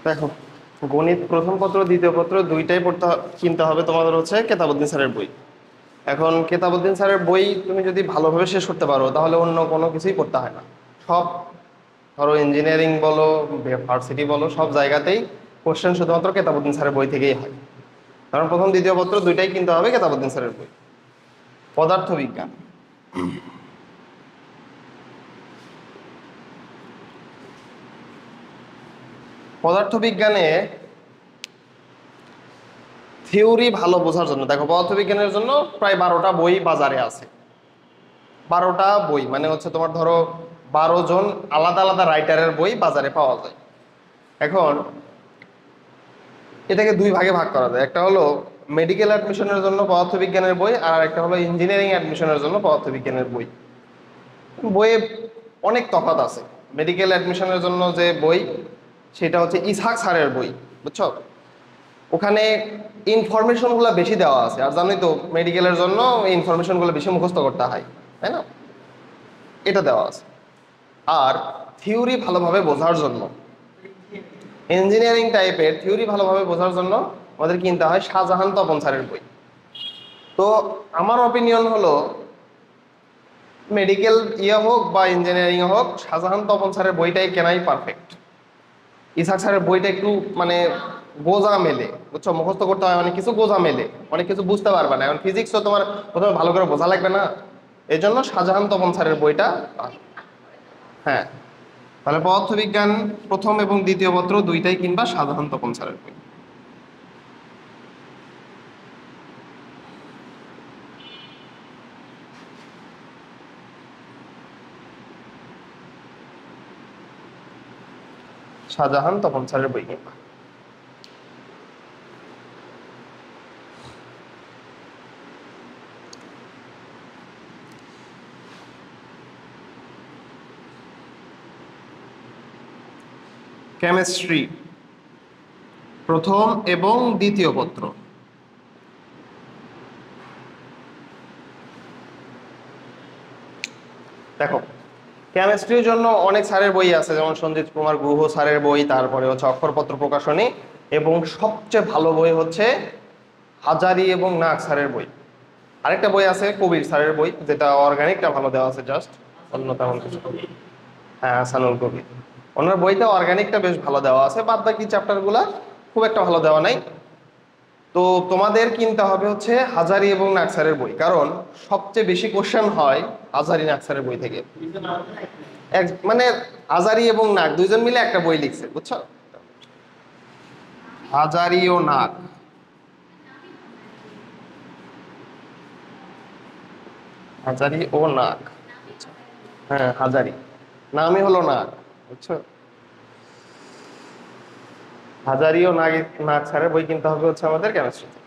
দেখো, গণিত প্রথম পত্র দ্বিতীয় পত্র দুইটাই কিনতে হবে তোমাদের হচ্ছে কেতাবউদ্দিন স্যারের বই। এখন কেতাবউদ্দিন স্যারের বই তুমি যদি ভালোভাবে শেষ করতে পারো তাহলে অন্য কোনো কিছুই পড়তে হয় না। সব, ধরো ইঞ্জিনিয়ারিং বলো, ভার্সিটি বলো, সব জায়গাতেই কোশ্চেন শুধুমাত্র কেতাবউদ্দিন স্যারের বই থেকেই হয়। কারণ প্রথম দ্বিতীয় পত্র দুইটাই কিনতে হবে কেতাবউদ্দিন স্যারের বই। পদার্থবিজ্ঞান, পদার্থবিজ্ঞানে থিওরি ভালো বোঝার জন্য, দেখো পদার্থবিজ্ঞানের জন্য প্রায় 12টা বই বাজারে আছে। 12টা বই মানে হচ্ছে তোমার ধরো 12 জন আলাদা আলাদা রাইটারের বই বাজারে পাওয়া যায়। এখন এটাকে দুই ভাগে ভাগ করা যায়, একটা হলো মেডিকেল অ্যাডমিশনের জন্য পদার্থবিজ্ঞানের বই, আর একটা হলো ইঞ্জিনিয়ারিং অ্যাডমিশনের জন্য পদার্থবিজ্ঞানের বই। বইয়ে অনেক তফাৎ আছে। মেডিকেল অ্যাডমিশনের জন্য যে বই সেটা হচ্ছে ইসহাক স্যারের বই, বুঝছো? ওখানে ইনফরমেশনগুলো বেশি দেওয়া আছে, আর জানোই তো মেডিকেলের জন্য ইনফরমেশনগুলো বেশি মুখস্থ করতে হয়, তাই না? এটা দেওয়া আছে। আর থিওরি ভালোভাবে বোঝার জন্য, ইঞ্জিনিয়ারিং টাইপের থিওরি ভালোভাবে বোঝার জন্য আমাদের কিনতে হয় শাহজাহান তপন স্যারের বই। তো আমার অপিনিয়ন হলো মেডিকেল হোক বা ইঞ্জিনিয়ারিং হোক, শাহজাহান তপন স্যারের বইটাই কেনাই পারফেক্ট। ইসহাক স্যারের বইটা একটু মানে গোজা মেলে, বুঝছো? মুখস্থ করতে হয় অনেক কিছু, গোজা মেলে, অনেক কিছু বুঝতে পারবে না। এখন ফিজিক্সও তোমার প্রথমে ভালো করে বোঝা লাগবে না, এই জন্য শাহজাহান তপন স্যারের বইটা। হ্যাঁ, তাহলে পদার্থবিজ্ঞান প্রথম এবং দ্বিতীয় পত্র দুইটাই কিনবা শাহজাহান তপন স্যারের বই। শাহজাহান তপন স্যারের বই কিনবা। কেমিস্ট্রি প্রথম এবং দ্বিতীয় পত্র, দেখো কেমিস্ট্রির জন্য অনেক স্যারের বই আছে, যেমন সঞ্জিত কুমার গুহ স্যারের বই, তারপরে হচ্ছে অক্ষরপত্র প্রকাশনী, এবং সবচেয়ে ভালো বই হচ্ছে হাজারি এবং নাগ স্যারের বই। আরেকটা বই আছে কবির স্যারের বই, যেটা অর্গানিকটা ভালো দেওয়া আছে, জাস্ট অন্য তেমন কিছু। হ্যাঁ, হাসানুল কবির, ওনার বইতে অর্গানিকটা বেশ ভালো দেওয়া আছে, বাদ বাকি চ্যাপ্টারগুলা খুব একটা ভালো দেওয়া নাই। তো তোমাদের কিনতে হবে হচ্ছে হাজারি এবং নাকসারের বই, কারণ সবচেয়ে বেশি কোশ্চেন হয় হাজারি নাকসারের বই থেকে। মানে হাজারি এবং নাক দুইজন মিলে একটা বই লিখছে, বুঝছো? হাজারি ও নাক, হাজারি ও নাক। হ্যাঁ, হাজারি নামই হলো নাক, বুঝছো? হাজারি ও নাক, নাক স্যারের বই কিনতে হবে হচ্ছে আমাদের কেমিস্ট্রিতে।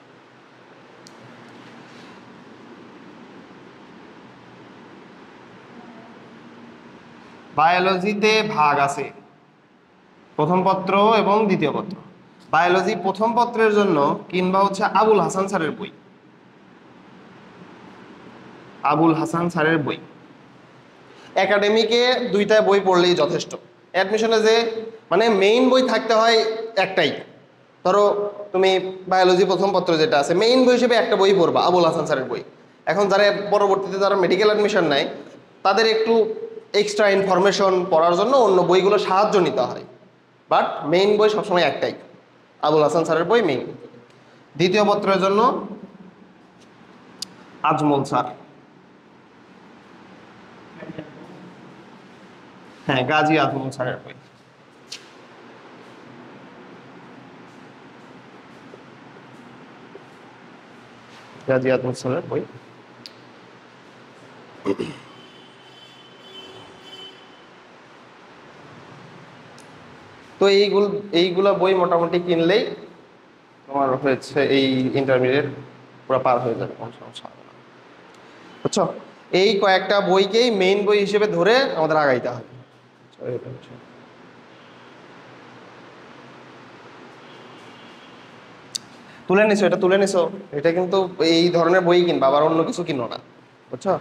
বায়োলজিতে ভাগ আছে প্রথম পত্র এবং দ্বিতীয় পত্র। বায়োলজি প্রথম পত্রের জন্য কিংবা হচ্ছে আবুল হাসান স্যারের বই, আবুল হাসান স্যারের বই। একাডেমিকে দুইটা বই পড়লেই যথেষ্ট। অ্যাডমিশনে যে মানে মেইন বই থাকতে হয় একটাই, ধরো তুমি বায়োলজি প্রথম পত্র যেটা আছে মেইন বই হিসেবে একটা বই পড়বা, আবুল হাসান স্যারের বই। এখন যারা পরবর্তীতে যারা মেডিকেল অ্যাডমিশন নেয় তাদের একটু এক্সট্রা ইনফরমেশন পড়ার জন্য অন্য বইগুলো সাহায্য নিতে হয়, বাট মেইন বই সবসময় একটাই, আবুল হাসান স্যারের বই মেইন। দ্বিতীয় পত্রের জন্য আজমল স্যার, হ্যাঁ গাজী আজমল স্যারের বই। গাজী আজমল স্যারের বই। তো এইগুলা বই মোটামুটি কিনলেই তোমার হয়েছে এই ইন্টারমিডিয়েট পুরো পার হয়ে যাবে, কোনো সমস্যা হবে না, বুঝছো? এই কয়েকটা বইকেই মেইন বই হিসেবে ধরে আমাদের আগাইতে হবে। তুলে নিছো, এটা তুলে নিছো, এটা কিন্তু এই ধরনের বই কিনবা, আবার অন্য কিছু কিনো না। বুঝছো?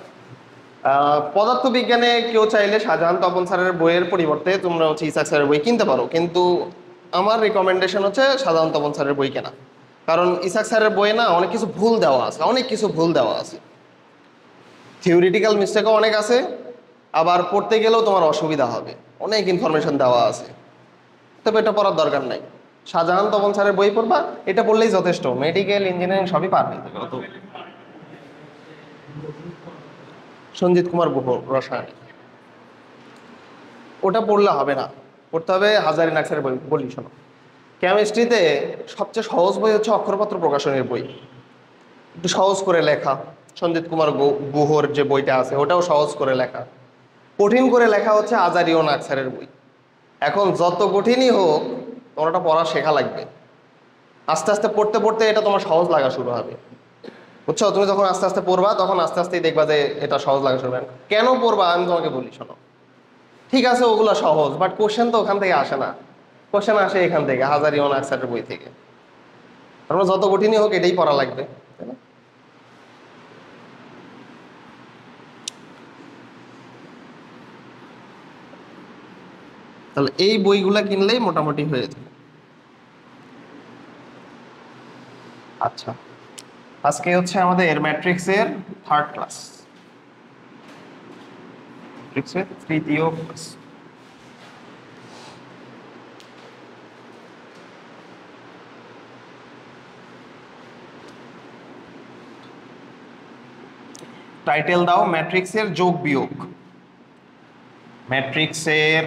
পদার্থবিজ্ঞানে কেউ চাইলে শাহজাহান তপন স্যারের বইয়ের পরিবর্তে তোমরা হচ্ছে ইসাক স্যারের বই কিনতে পারো, কিন্তু আমার রিকমেন্ডেশন হচ্ছে শাহজাহান তপন স্যারের বই কেনা। কারণ ইসাক স্যারের বইয়ে না অনেক কিছু ভুল দেওয়া আছে, অনেক কিছু ভুল দেওয়া আছে, থিওরিটিক্যাল মিস্টেকও অনেক আছে, আবার পড়তে গেলেও তোমার অসুবিধা হবে, অনেক ইনফরমেশন দেওয়া আছে। তবে এটা পড়ার দরকার নাই, শাহজাহান তপন স্যারের বই পড়বা, এটা পড়লেই যথেষ্ট, মেডিকেল ইঞ্জিনিয়ারিং সবই পার হয়ে যাবে। অত সঞ্জিত কুমার গুহ রসায়ন, ওটা পড়লে হবে না, পড়তে হবে হাজারি নাক্সারের বই। বলি শোনো, কেমিস্ট্রিতে সবচেয়ে সহজ বই হচ্ছে অক্ষরপত্র প্রকাশনের বই, একটু সহজ করে লেখা। সঞ্জিত কুমার গুহর যে বইটা আছে ওটাও সহজ করে লেখা। কঠিন করে লেখা হচ্ছে আজারি ও নাক্সারের বই। এখন যত কঠিনই হোক তোমার ওটা পড়া শেখা লাগবে, আস্তে আস্তে পড়তে পড়তে এটা তোমার সহজ লাগা শুরু হবে। বুঝছো? তুমি যখন আস্তে আস্তে পড়বা তখন আস্তে আস্তেই দেখবা যে এটা সহজ লাগা শুরু হবে। কেন পড়বা আমি তোমাকে বলি শোনো, ঠিক আছে ওগুলো সহজ, বাট কোশ্চেন তো ওখান থেকে আসে না, কোশ্চেন আসে এখান থেকে, হাজারি ও নাক্সারের বই থেকে। তারপর যত কঠিনই হোক এটাই পড়া লাগবে, তাই না? তাহলে এই বইগুলা কিনলেই মোটামুটি হয়ে যাবে। আচ্ছা, আজকে হচ্ছে আমাদের ম্যাট্রিক্সের থার্ড ক্লাস, ম্যাট্রিক্সের তৃতীয় ক্লাস। টাইটেল দাও ম্যাট্রিক্সের যোগ বিয়োগ। ম্যাট্রিক্সের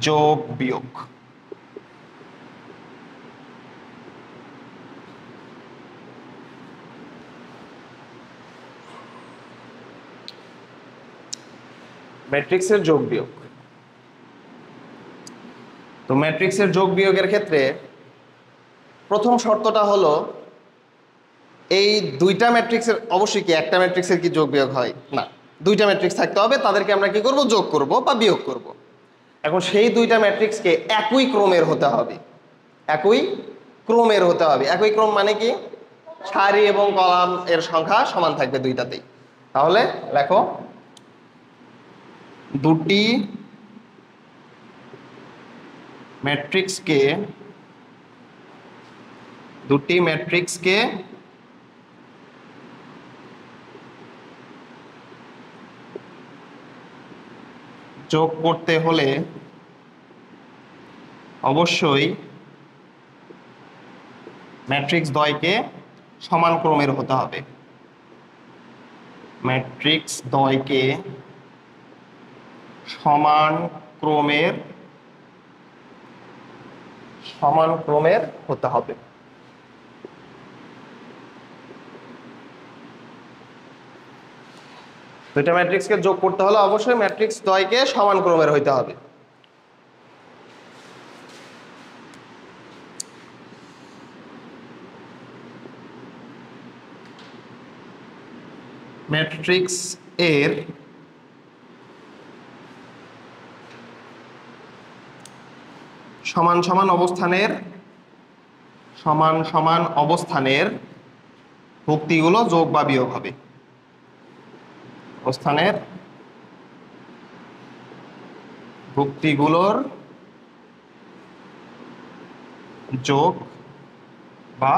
যোগ বিয়োগ। ম্যাট্রিক্সের যোগ বিয়োগ। তো ম্যাট্রিক্সের যোগ বিয়োগের ক্ষেত্রে প্রথম শর্তটা হলো এই দুইটা ম্যাট্রিক্সের, অবশ্যই কি একটা ম্যাট্রিক্সের কি যোগ বিয়োগ হয় না, দুইটা ম্যাট্রিক্স থাকতে হবে, তাদেরকে আমরা কি করব, যোগ করব বা বিয়োগ করব। এখন সেই দুইটা ম্যাট্রিক্সকে একই ক্রমের হতে হবে, একই ক্রমের হতে হবে। একই ক্রম মানে কি, সারি এবং কলাম এর সংখ্যা সমান থাকবে দুইটাতেই। তাহলে লেখো দুটি ম্যাট্রিক্সকে যোগ করতে হলে অবশ্যই ম্যাট্রিক্স দ্বয়কে সমান ক্রমের হতে হবে। ম্যাট্রিক্স দ্বয়কে সমান ক্রমের হতে হবে। দুইটা ম্যাট্রিক্সকে যোগ করতে হলে অবশ্যই ম্যাট্রিক্স দ্বয়কে সমান ক্রমের হইতে হবে। ম্যাট্রিক্স এর সমান সমান অবস্থানের ভুক্তিগুলো যোগ বা বিয়োগ হবে। অবস্থানের ভুক্তিগুলোর যোগ বা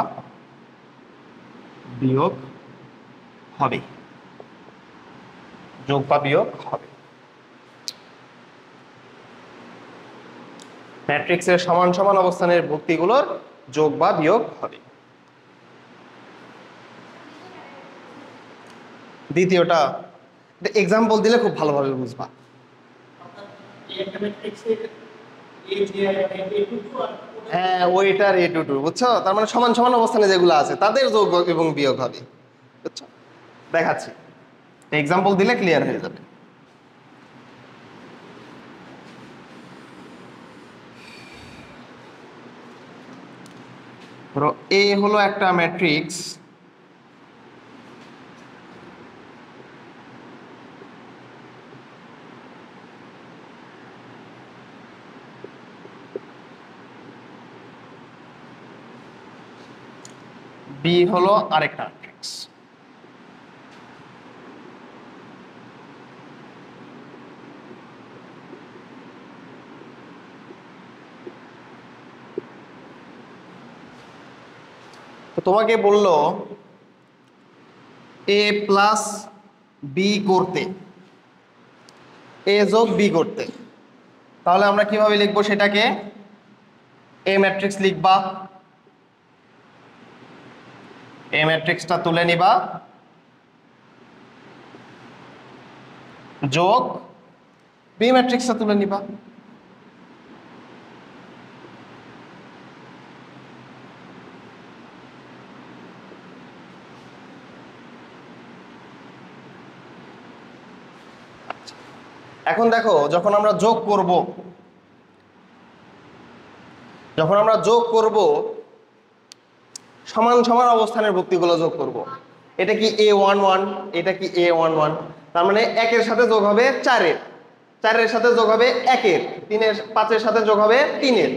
বিয়োগ হবে, যোগ বা বিয়োগ হবে। ম্যাট্রিক্সের সমান সমান অবস্থানের ভুক্তিগুলোর যোগ বা বিয়োগ হবে। দ্বিতীয়টা এক্সাম্পল দিলে খুব ভালোভাবে বুঝবা। হ্যাঁ, ওইটার এ টু টু, বুঝছো? তার মানে সমান সমান অবস্থানে যেগুলো আছে তাদের যোগ এবং বিয়োগ হবে, বুঝছো? দেখাচ্ছি, এক্সাম্পল দিলে ক্লিয়ার হয়ে যাবে। ধরো এ হলো একটা ম্যাট্রিক্স, বি হলো আরেকটা ম্যাট্রিক্স। তোমাকে বললো এ প্লাস বি করতে, এ যোগ বি করতে, তাহলে আমরা কিভাবে লিখবো সেটাকে? এ ম্যাট্রিক্স লিখবা, এ ম্যাট্রিক্সটা তুলে নিবা, যোগ বি ম্যাট্রিক্সটা তুলে নিবা। এখন দেখো, যখন আমরা যোগ করব, সমান সমান অবস্থানের ভুক্তিগুলো যোগ করব। এটা কি A11, এটা কি A11, তার মানে 1-এর সাথে যোগ হবে 4-এর, 4-এর সাথে যোগ হবে 1-এর, 3-এর 5-এর সাথে যোগ হবে 3-এর।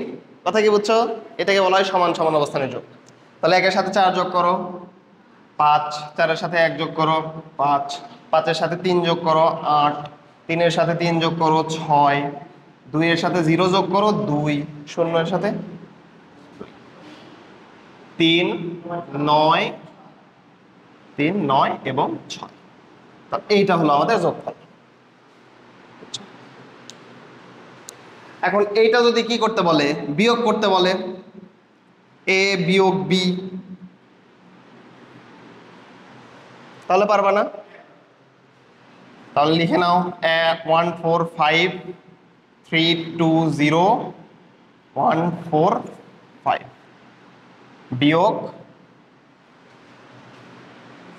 কথা কি বুঝছো? এটাকে বলা হয় সমান সমান অবস্থানের যোগ। তাহলে 1-এর সাথে 4 যোগ করো 5, 4-এর সাথে 1 যোগ করো 5, 5-এর সাথে 3 যোগ করো 8, 3-এর সাথে 3 যোগ করো 6, 2-এর সাথে 0 যোগ করো 2, 0-এর সাথে 3, 9, 3, 9 এবং 6। এইটা হলো আমাদের যোগফল। এখন এইটা যদি কি করতে বলে? বিয়োগ করতে বলে, এ বিয়োগ বি, তাহলে পারবা না? তাহলে লিখে নাও 1 4 5 3 2 0 1 4 5 বিয়োগ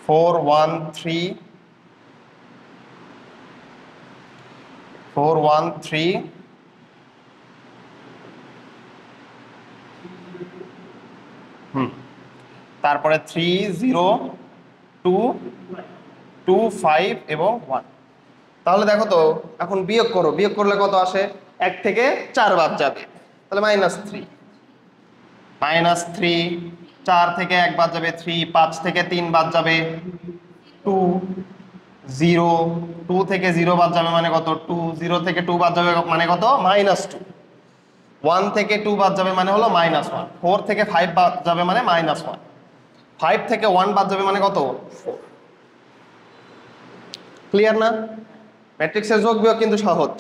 4 1 3 4 1 3 তারপরে 3 0 2 2 5 এবং 1। তাহলে দেখো তো, এখন বিয়োগ করো, বিয়োগ করলে কত আসে? 1 থেকে 4 বাদ যাবে, তাহলে -3, -3, 4 থেকে 1 বাদ যাবে 3, 5 থেকে 3 বাদ যাবে 2, 0, 2 থেকে 0 বাদ যাবে মানে কত? 2, 0 থেকে 2 বাদ যাবে মানে কত? -2, 1 থেকে 2 বাদ যাবে মানে হলো -1, 4 থেকে 5 বাদ যাবে মানে -1, 5 থেকে 1 বাদ যাবে মানে কত? 4। ক্লিয়ার না? ম্যাট্রিক্সের যোগ বিয়োগ কিন্তু সহজ।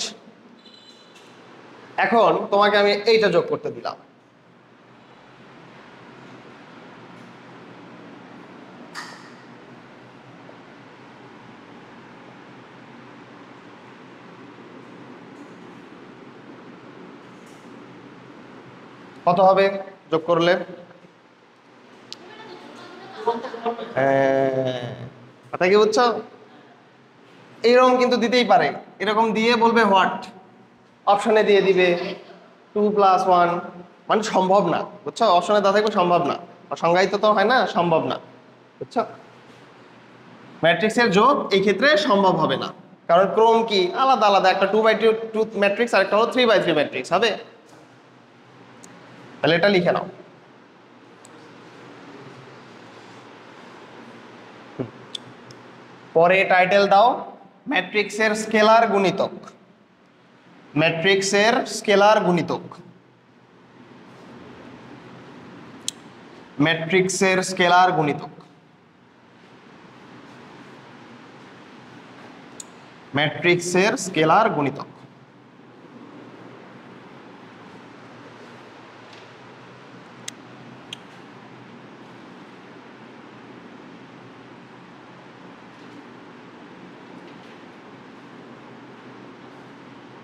এখন তোমাকে আমি এইটা যোগ করতে দিলাম, কত হবে যোগ করলে? কথা কি বুঝছো? এইরকম কিন্তু দিতেই পারে, এরকম দিয়ে বলবে হোয়াট, অপশনে দিয়ে দিবে 2 + 1, মানে সম্ভব না, বুঝছো? অপশনে দেওয়া থাকবে সম্ভব না, সংজ্ঞায়িত তো হয় না, সম্ভব না, বুঝছো? ম্যাট্রিক্সের যোগ এই ক্ষেত্রে সম্ভব হবে না, কারণ ক্রম কি আলাদা আলাদা, একটা 2/2 ম্যাট্রিক্স আর একটা হলো 3/3 ম্যাট্রিক্স হবে। তাহলে এটা লিখে নাও, পরে টাইটেল দাও ম্যাট্রিক্সের স্কেলার গুণিতক, ম্যাট্রিক্সের স্কেলার গুণিতক, ম্যাট্রিক্সের স্কেলার গুণিতক, ম্যাট্রিক্সের স্কেলার গুণিতক।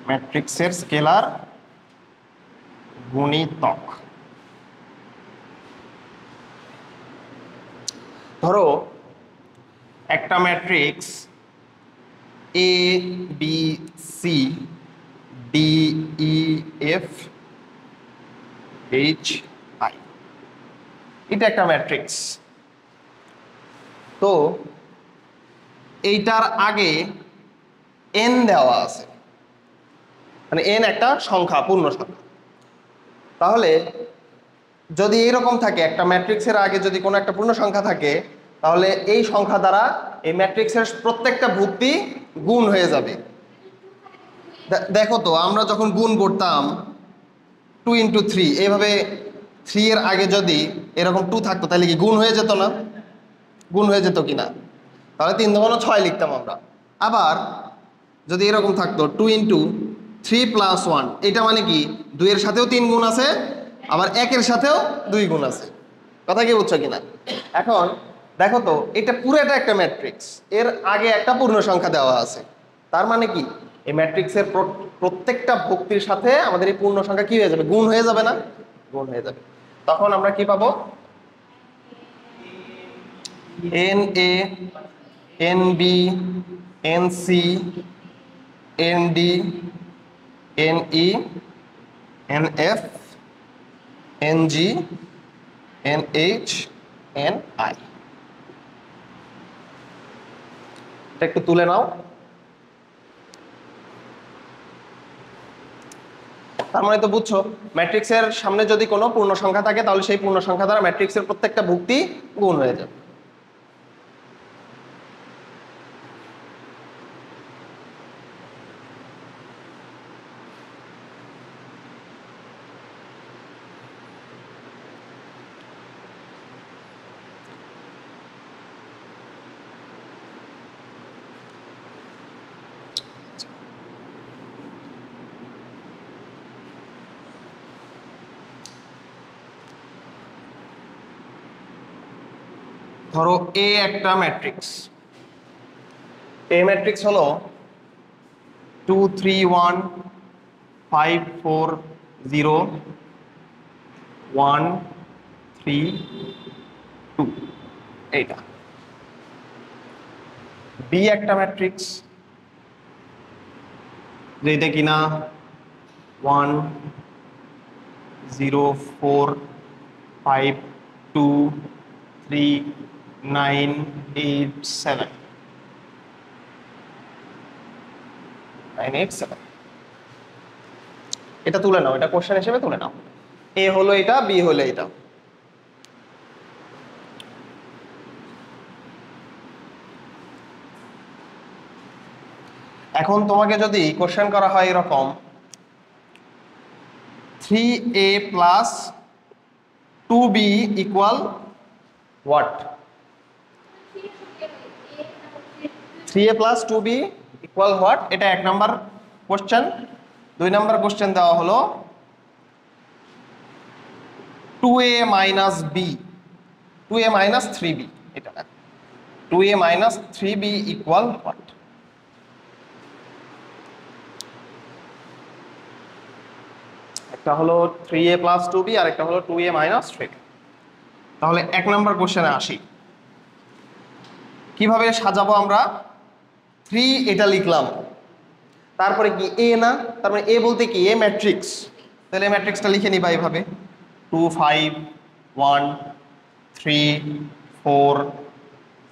ম্যাট্রিক্সের স্কেলার গুণিতক। ধরো একটা matrix A B C D E F H I, এটা একটা ম্যাট্রিক্স। তো এইটার আগে এন দেওয়া আছে, মানে এন একটা সংখ্যা, পূর্ণ সংখ্যা। তাহলে যদি এইরকম থাকে, একটা ম্যাট্রিক্সের আগে যদি কোনো একটা পূর্ণ সংখ্যা থাকে, তাহলে এই সংখ্যা দ্বারা এই ম্যাট্রিক্সের প্রত্যেকটা ভুক্তি গুণ হয়ে যাবে। দেখো তো, আমরা যখন গুণ করতাম 2 × 3, এইভাবে 3 এর আগে যদি এরকম 2 থাকতো তাহলে কি গুণ হয়ে যেত না? গুণ হয়ে যেত কিনা? তাহলে 3 দুগুণ 6 লিখতাম আমরা। আবার যদি এরকম থাকতো 2 ইন্টু 3 প্লাস 1, এটা মানে কি 2 এর সাথেও 3 গুণ আছে, আবার 1 এর সাথেও 2 গুণ আছে। কথা কি বুঝছো কিনা? এখন দেখো তো, এটা পুরোটা একটা ম্যাট্রিক্স, এর আগে একটা পূর্ণ সংখ্যা দেওয়া আছে। তার মানে কি এই ম্যাট্রিক্সের প্রত্যেকটা ভুক্তির সাথে আমাদের এই পূর্ণ সংখ্যা কি হয়ে যাবে? গুণ হয়ে যাবে না? গুণ হয়ে যাবে। তখন আমরা কি পাবো? N A, n B, n C, n D, n E, n F, n G, n H, n I. এটা একটু তুলে নাও। তার মানে তো বুঝছো, ম্যাট্রিক্সের সামনে যদি কোনো পূর্ণ সংখ্যা থাকে তাহলে সেই পূর্ণ সংখ্যা দ্বারা ম্যাট্রিক্সের প্রত্যেকটা ভুক্তি গুণ হয়ে যাবে। ধরো এ একটা ম্যাট্রিক্স, এ ম্যাট্রিক্স হলো 2 3 1 5 4 0 1 3 2, এইটা। বি একটা ম্যাট্রিক্স, যেটা কিনা 1 0 4 5 2 3 9 8 7 9 8 7। এটা তুলে নাও, এটা কোশ্চেন হিসেবে তুলে নাও। এ হলো এটা, বি হলো এটা। এখন তোমাকে যদি কোশ্চেন করা হয় এরকম 3a plus 2b equal what? 3a plus 2b equal what, এটা 1 নাম্বার কোশ্চেন। 2 নাম্বার কোশ্চেন দেওয়া হলো 2a minus b, 2a minus 3b, এটা 2a minus 3b equal what? একটা হলো 3a প্লাস 2b আর একটা হলো 2a মাইনাস 3b। তাহলে 1 number কোশ্চেনে আসি, কিভাবে সাজাবো আমরা? 3 এটা লিখলাম, তারপরে কি এ না, তার মানে এ বলতে কি এ ম্যাট্রিক্স, তাহলে ম্যাট্রিক্সটা লিখে নিবা এইভাবে 2 5 1 3 4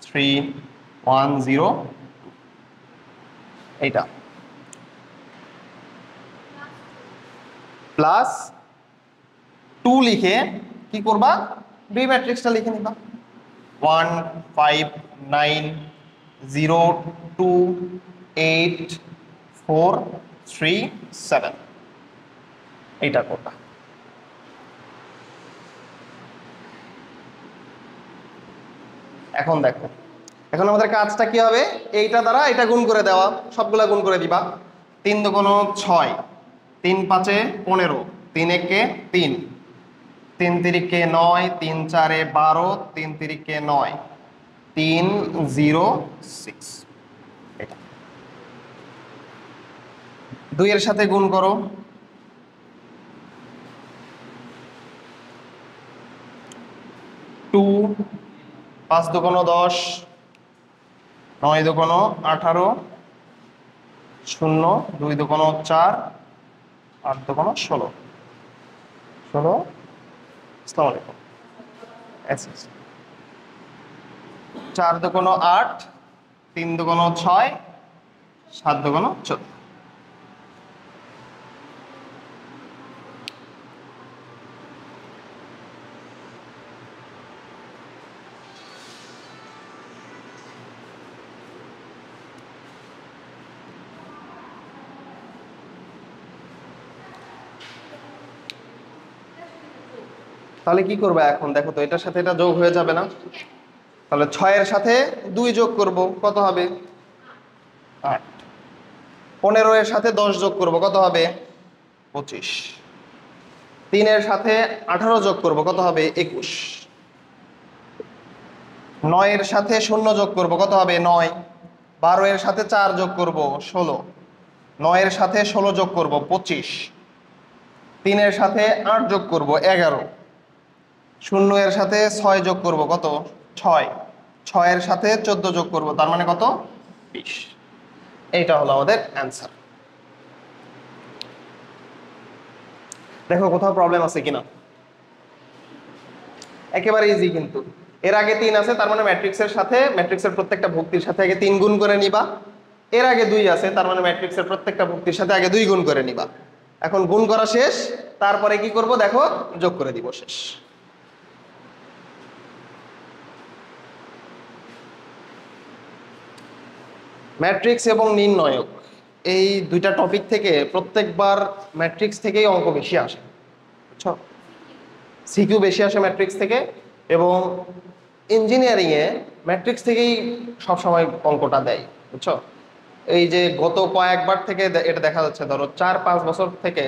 3 1 0, এইটা প্লাস 2 লিখে কি করবা? বি ম্যাট্রিক্সটা লিখে নিবা 1 5 9 0 2 8 4 3 7, এইটা করবা। এখন দেখো, এখন আমাদের কাজটা কি হবে? এইটা দ্বারা এটা গুণ করে দেওয়া, সবগুলা গুণ করে দিবা। 3 দুগুণ 6, 3 5 15, 3 1 3, 3 3 9, 3 4 12, 3 3 9, 3 0 6, এটা 2 এর সাথে গুণ করো, 2 5 দুগুণ 10, 9 দুগুণ 18, 0 2 দুগুণ 4, 8 দুগুণ 16, 16। আসসালামু আলাইকুম। 4 দুগুণ 8, 3 দুগুণ 6, 7 দুগুণ 14। তাহলে কি করবে এখন দেখো তো, এটার সাথে এটা যোগ হয়ে যাবে না? তাহলে 6 এর সাথে 2 যোগ করব, কত হবে? 8। 15 এর সাথে 10 যোগ করব, কত হবে? 25। 3 এর সাথে 18 যোগ করব, কত হবে? 21। 9 এর সাথে 0 যোগ করব, কত হবে? 9। 12 এর সাথে 4 যোগ করব, 16। 9 এর সাথে 16 যোগ করব, 25। 3 এর সাথে 8 যোগ করব, 11। 0 এর সাথে 6 যোগ করব, কত? 6। 6 এর সাথে 14 যোগ করব, তার মানে কত? 20। এইটা হলো আমাদের অ্যান্সার। দেখো কোথাও প্রবলেম আছে কিনা। একেবারে ইজি কিন্তু। এর আগে 3 আছে, তার মানে ম্যাট্রিক্সের সাথে, ম্যাট্রিক্সের প্রত্যেকটা ভুক্তির সাথে আগে 3 গুণ করে নিবা। এর আগে 2 আছে, তার মানে ম্যাট্রিক্সের প্রত্যেকটা ভুক্তির সাথে আগে 2 গুণ করে নিবা। এখন গুণ করা শেষ, তারপরে কি করব দেখো, যোগ করে দিব, শেষ। ম্যাট্রিক্স এবং নির্ণয়ক, এই দুইটা টপিক থেকে প্রত্যেকবার ম্যাট্রিক্স থেকেই অঙ্ক বেশি আসে, বুঝছো? সিকিউ বেশি আসে ম্যাট্রিক্স থেকে, এবং ইঞ্জিনিয়ারিংয়ে ম্যাট্রিক্স থেকেই সবসময় অঙ্কটা দেয়, বুঝছো? এই যে গত কয়েকবার থেকে এটা দেখা যাচ্ছে, ধরো 4-5 বছর থেকে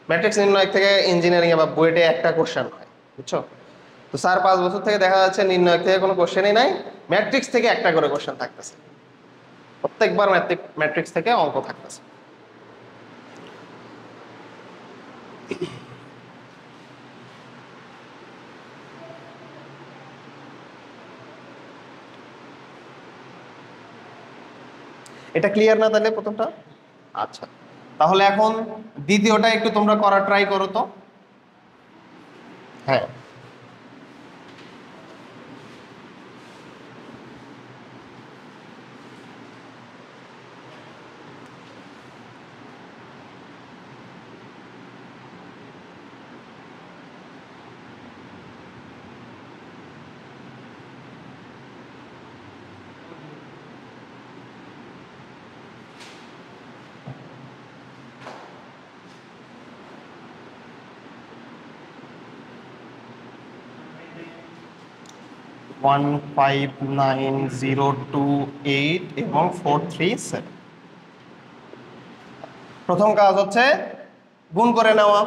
ম্যাট্রিক্স নির্ণয় থেকে ইঞ্জিনিয়ারিংয়ে বা বুয়েটে একটা কোশ্চেন হয়, বুঝছো? তো 4-5 বছর থেকে দেখা যাচ্ছে নির্ণয় থেকে কোনো কোশ্চেনই নাই, ম্যাট্রিক্স থেকে একটা করে কোশ্চেন থাকতেছে, প্রত্যেকবার ম্যাট্রিক্স থেকে অঙ্ক থাকতেছে। এটা ক্লিয়ার না তাহলে প্রথমটা? আচ্ছা, তাহলে এখন দ্বিতীয়টা একটু তোমরা করা ট্রাই করো তো। হ্যাঁ, ওয়ান 59028 এবং 437। প্রথম কাজ হচ্ছে গুণ করে নেওয়া।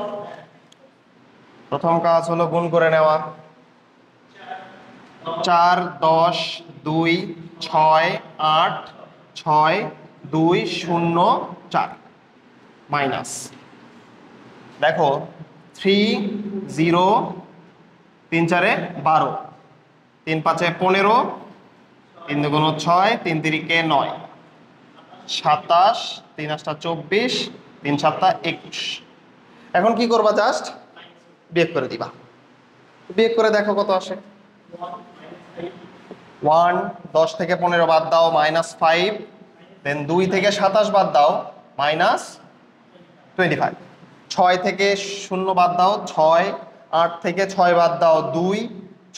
প্রথম কাজ হলো গুণ করে নেওয়া। 4 10 2 6 8 6 2 0 4 মাইনাস, দেখো 3 0 3 4 12, 3 5 15, 3 2 6, 3 3 9, 27, 3 8 24, 3 7 21। এখন কি করবা, জাস্ট বিয়োগ করে দিবা। বিয়োগ করে দেখো কত আসে। 1 10 থেকে 15 বাদ দাও, -5। দেন 2 থেকে 27 বাদ দাও, -25। 6 থেকে 0 বাদ দাও 6, 8 থেকে 6 বাদ দাও 2,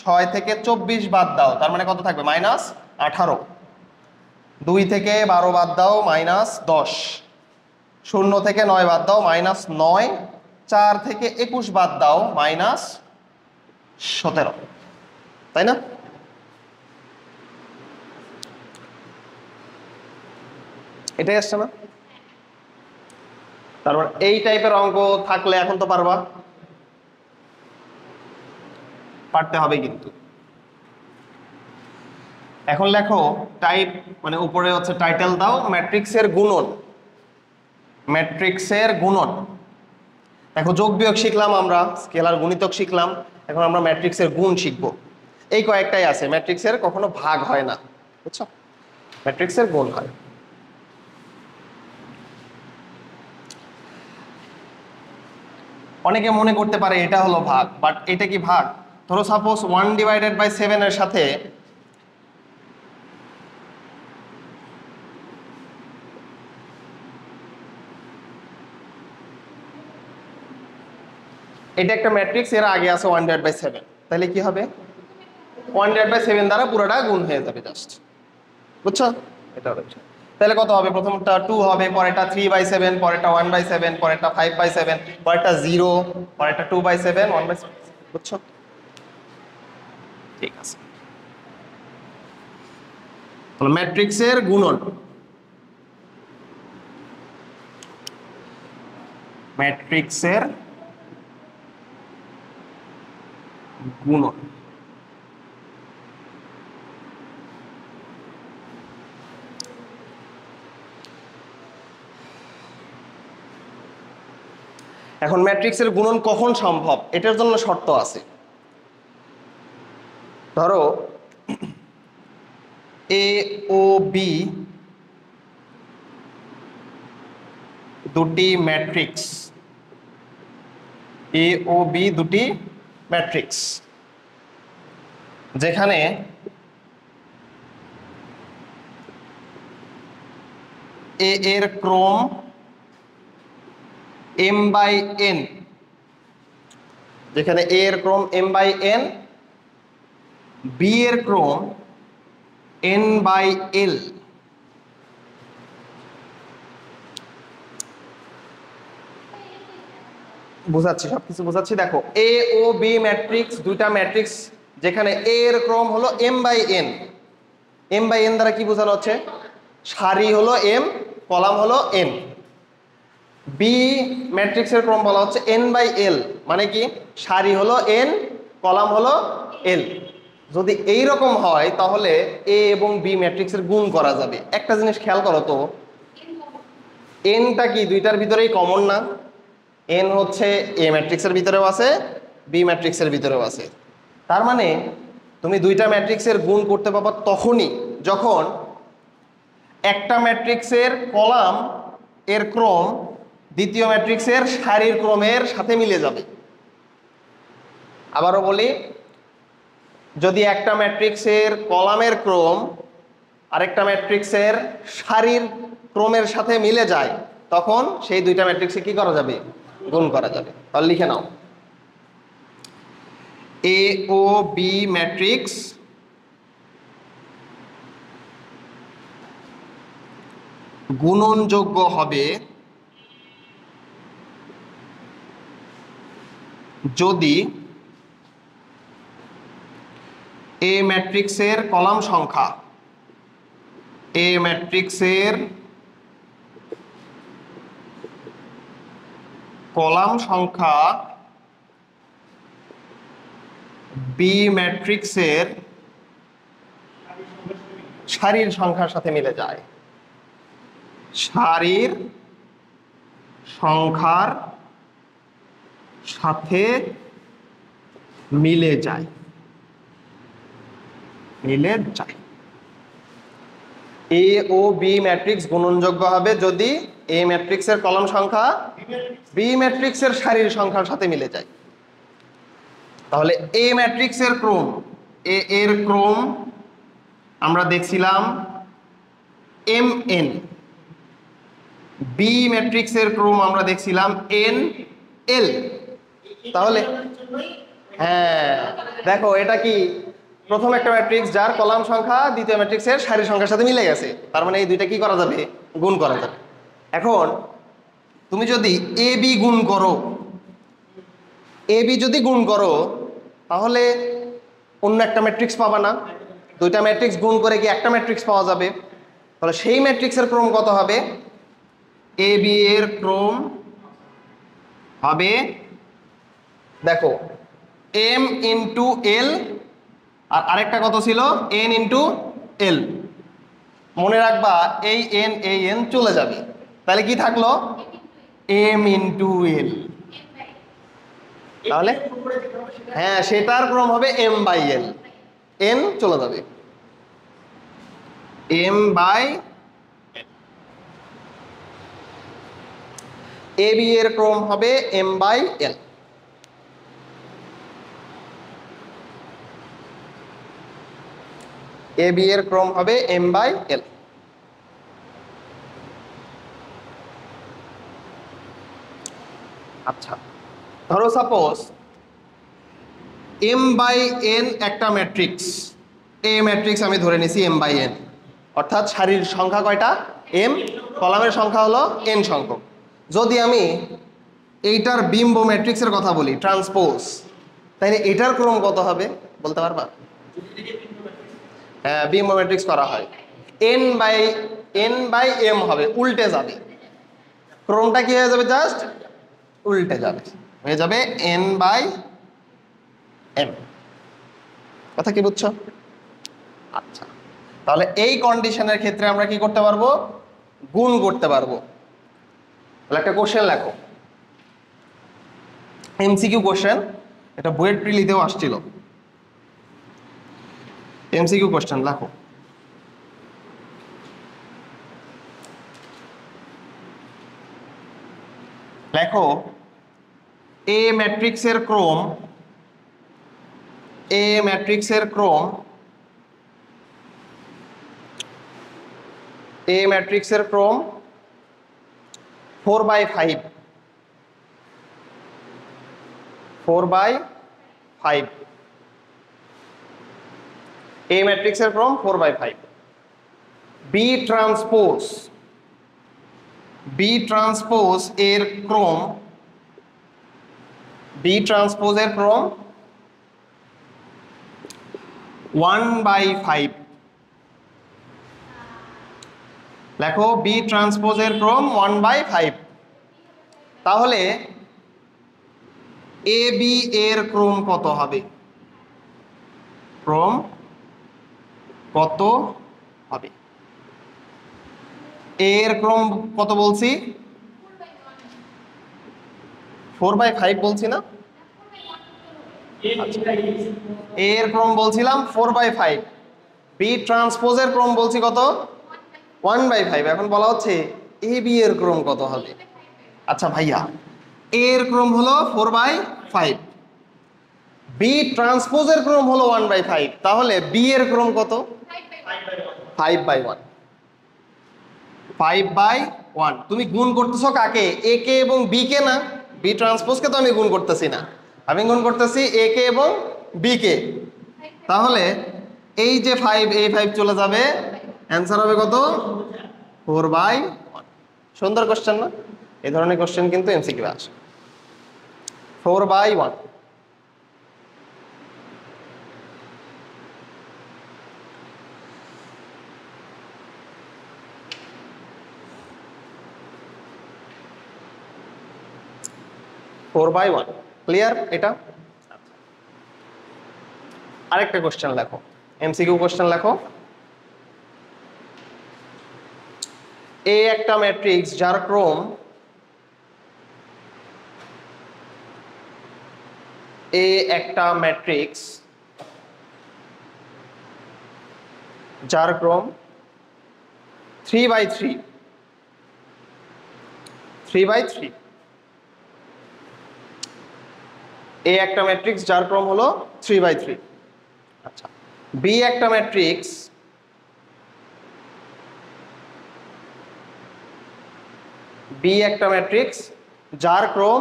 6 থেকে 24 বাদ দাও, তার মানে কত থাকবে? -18। 2 থেকে 12 বাদ দাও, -10। 0 থেকে 9 বাদ দাও, -9। 4 থেকে 21 বাদ দাও, -17। তাই না? এটাই আসছে না? তারপর এই টাইপের অঙ্ক থাকলে এখন তো পারবা, পারতে হবে কিন্তু। এখন লেখো টাইপ, মানে উপরে হচ্ছে টাইটেল দাও ম্যাট্রিক্সের গুণন। ম্যাট্রিক্সের গুণন, দেখো যোগ বিয়োগ শিখলাম আমরা, স্কেলার গুণিতক শিখলাম, এখন আমরা ম্যাট্রিক্সের গুণ শিখব। এই কয়েকটাই আছে, ম্যাট্রিক্সের কখনো ভাগ হয় না, বুঝছো? ম্যাট্রিক্সের গুণ হয়। অনেকে মনে করতে পারে এটা হলো ভাগ, বাট এটা কি ভাগ? ধরো সাপোজ 1/7 এর সাথে এটা একটা ম্যাট্রিক্স, এর আগে আছে 1/7, তাহলে কি হবে? 1/7 দ্বারা পুরোটা গুণ হয়ে যাবে, জাস্ট, বুঝছো? এটা হচ্ছে, তাহলে কত হবে? প্রথমটা 2 হবে, পরেরটা 3/7, পরেরটা 1/7, পরেরটা 5/7, পরেরটা 0, পরেরটা 2/7, 1/7, বুঝছো? ঠিক আছে, তাহলে ম্যাট্রিক্সের গুণন, ম্যাট্রিক্সের গুণন। এখন ম্যাট্রিক্সের গুণন কখন সম্ভব এটার জন্য শর্ত আছে। ধরো এ ও বি দুটি ম্যাট্রিক্স, এ ও বি দুটি ম্যাট্রিক্স, যেখানে এ এর ক্রম m বাই n, যেখানে a এর ক্রম m বাই n, b এর ক্রম n বাই l। বুঝাচ্ছি, সবকিছু বুঝাচ্ছি। দেখো এ ও বি ম্যাট্রিক্স, দুইটা ম্যাট্রিক্স যেখানে a এর ক্রম হলো m by n। m by n দ্বারা কি বোঝানো হচ্ছে? সারি হলো m, কলাম হলো n। বি ম্যাট্রিক্সের ক্রম বলা হচ্ছে n বাই l, মানে কি সারি হলো n, কলাম হলো l। যদি এই রকম হয় তাহলে a এবং b ম্যাট্রিক্সের গুণ করা যাবে। একটা জিনিস খেয়াল করো তো, nটা কি দুইটার ভিতরেই কমন না? n হচ্ছে a ম্যাট্রিক্সের ভিতরেও আছে, b ম্যাট্রিক্সের ভিতরেও আছে। তার মানে তুমি দুইটা ম্যাট্রিক্সের গুণ করতে পারবা তখনই যখন একটা ম্যাট্রিক্সের কলাম এর ক্রম দ্বিতীয় ম্যাট্রিক্সের সারির ক্রমের সাথে মিলে যাবে। আবারও বলি, যদি একটা ম্যাট্রিক্সের কলামের ক্রম আরেকটা ম্যাট্রিক্সের সারির ক্রমের সাথে মিলে যায় তখন সেই দুইটা ম্যাট্রিক্সে কি করা যাবে? গুণ করা যাবে। তাহলে লিখে নাও, এ ও বি ম্যাট্রিক্স গুণনযোগ্য হবে যদি এ ম্যাট্রিক্সের কলাম সংখ্যা, এ ম্যাট্রিক্সের কলাম সংখ্যা বি ম্যাট্রিক্সের সারির সংখ্যার সাথে মিলে যায়। সারির সংখ্যার সাথে মিলে যায়, মিলে যায়। এ ও বি ম্যাট্রিক্স গুণনযোগ্য হবে যদি এ ম্যাট্রিক্সের কলাম সংখ্যা বি ম্যাট্রিক্সের সারির সংখ্যার সাথে মিলে যায়। তাহলে এ ম্যাট্রিক্সের ক্রম, এ এর ক্রম আমরা দেখছিলাম এম এন, বি ম্যাট্রিক্সের ক্রম আমরা দেখছিলাম এন এল। তাহলে হ্যাঁ দেখো, এটা কি প্রথম একটা ম্যাট্রিক্স যার কলাম সংখ্যা দ্বিতীয় ম্যাট্রিক্সের সারির সংখ্যার সাথে মিলে গেছে, তার মানে এই দুইটা কি করা যাবে? গুণ করা যাবে। এখন তুমি যদি এ বি গুণ করো, এ বি যদি গুণ করো তাহলে অন্য একটা ম্যাট্রিক্স পাবা না? দুইটা ম্যাট্রিক্স গুণ করে কি একটা ম্যাট্রিক্স পাওয়া যাবে? তাহলে সেই ম্যাট্রিক্সের ক্রম কত হবে? এ বি এর ক্রম হবে, দেখো এম ইন্টু এল, আর আরেকটা কত ছিল? N into L. মনে রাখবা এই এন চলে যাবে, তাহলে কি থাকলো? M into L. তাহলে হ্যাঁ, সেটার ক্রম হবে এম বাই এল, এন চলে যাবে, এম বাই এ বি এর ক্রম হবে m by l. A B এর ক্রম হবে এম বাই এল। আচ্ছা, ধরো সাপোজ এম বাই এন একটা ম্যাট্রিক্স, এ ম্যাট্রিক্স আমি ধরে নিছি এম বাই এন, অর্থাৎ সারির সংখ্যা কয়টা? এম, কলামের সংখ্যা হলো এন সংখ্যক। যদি আমি এইটার বিম্ব ম্যাট্রিক্সের কথা বলি, ট্রান্সপোজ, তাহলে এটার ক্রম কত হবে বলতে পারবা? হ্যাঁ, বিম্ব ম্যাট্রিক্স করা হয়। n/m হবে, উল্টে যাবে। ক্রমটা কি হয়ে যাবে? জাস্ট উল্টে যাবে, হয়ে যাবে n/m। কথা কি বুঝছো? আচ্ছা, তাহলে এই কন্ডিশনের ক্ষেত্রে আমরা কি করতে পারবো? গুণ করতে পারবো। তাহলে একটা কোশ্চেন লেখো, এমসিকিউ কোশ্চেন, এটা বইয়ের প্রিলিতেও আসছিল। এমসিকিউ কোশ্চেন লেখো। লেখো এ ম্যাট্রিক্সের ক্রম, এ ম্যাট্রিক্সের ক্রম, এ ম্যাট্রিক্সের ক্রম 4/5, 4/5। এ ম্যাট্রিক্সের ক্রম 4/5। বি ট্রান্সপোজ, বি ট্রান্সপোজ এর ক্রম, বি ট্রান্সপোজের ক্রম 1/5। লেখো বি ট্রান্সপোজের ক্রম 1/5। তাহলে এ বি এর ক্রম কত হবে? ক্রম কত হবে? এর ক্রম কত বলছি? 4/5 বলছি না? এর ক্রম বলছিলাম 4/5, বি ট্রান্সপোজের ক্রম বলছি কত? 1/5। এখন বলা হচ্ছে এ বি এর ক্রম কত হবে? আচ্ছা ভাইয়া, এর ক্রম হলো 4/5, বি ট্রান্সপোজের ক্রম হলো 1/5, তাহলে বি এর ক্রম কত? 5/1। 5/1। তুমি গুণ করতেছো কাকে? এ কে এবং বি কে না, বি ট্রান্সপোজকে তো আমি গুণ করতেছি না, আমি গুণ করতেছি এ কে এবং বি কে। তাহলে এই যে 5, এই 5 চলে যাবে, অ্যান্সার হবে কত? 4/1। সুন্দর কোশ্চেন না? এই ধরনের কোশ্চেন কিন্তু এমসিকিউ আসে। 4/1। ক্লিয়ার এটা? আরেকটা কোশ্চেন লেখো, এমসিকিউ কোশ্চেন লেখো। এ একটা ম্যাট্রিক্স যার ক্রম, এ একটা ম্যাট্রিক্স যার ক্রম 3/3, 3/3। এ একটা ম্যাট্রিক্স যার ক্রম হলো 3/3। আচ্ছা, বি একটা ম্যাট্রিক্স, বি একটা ম্যাট্রিক্স যার ক্রম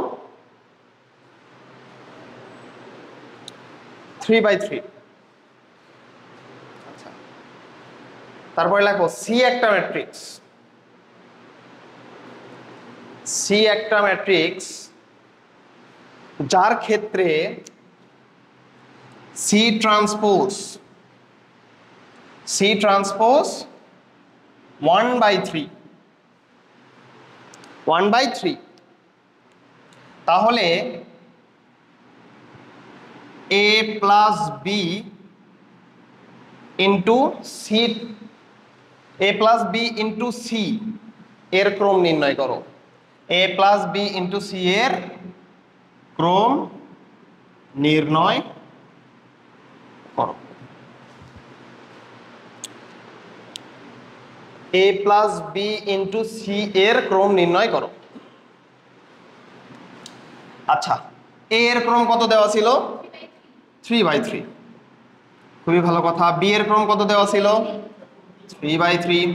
3/3। আচ্ছা, তারপরে লেখো সি একটা ম্যাট্রিক্স, সি একটা ম্যাট্রিক্স যার ক্ষেত্রে সি ট্রান্সপোজ, সি ট্রান্সপোজ 1/3, 1/3। তাহলে এ প্লাস বি ইন্টু সি, এ প্লাস বি ইন্টু সি এর ক্রম নির্ণয় করো। এ প্লাস বি ইন্টু সি এর ক্রম নির্ণয় করো। এ প্লাস বি ইন্টু সি এর ক্রম নির্ণয় করো। আচ্ছা, এ এর ক্রম কত দেওয়া ছিল? 3/3। খুবই ভালো কথা। বি এর ক্রম কত দেওয়া ছিল? 3/3।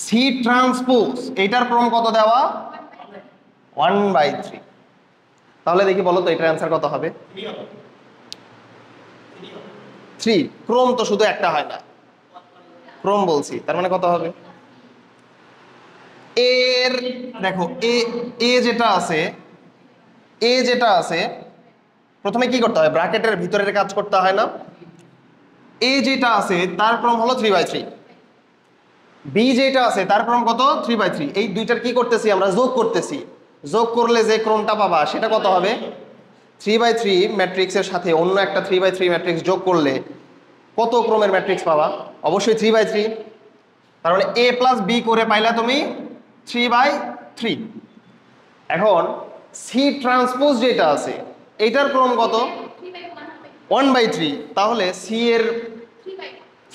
সি ট্রান্সপোজ এইটার ক্রম কত দেওয়া? 1/3। তাহলে দেখি বলো তো এটার অ্যান্সার কত হবে? 3। ক্রম তো শুধু একটা হয় না, ক্রম বলছি, তার মানে কত হবে? এর দেখো এ, এ যেটা আছে, এ যেটা আছে প্রথমে কি করতে হয়? ব্র্যাকেটের ভিতরের কাজ করতে হয় না? এ যেটা আছে তার ক্রম হলো 3/3, বি যেটা আছে তার ক্রম কত 3/3। এই দুইটার কি করতেছি আমরা যোগ করতেছি, যোগ করলে যে ক্রমটা পাবা সেটা কত হবে 3/3 ম্যাট্রিক্সের সাথে অন্য একটা 3/3 ম্যাট্রিক্স যোগ করলে কত ক্রমের ম্যাট্রিক্স পাবা অবশ্যই 3/3। তার মানে এ প্লাস বি করে পাইলা তুমি 3/3। এখন সি ট্রান্সপোজ যেটা আছে এইটার ক্রম কত 1/3, তাহলে সি এর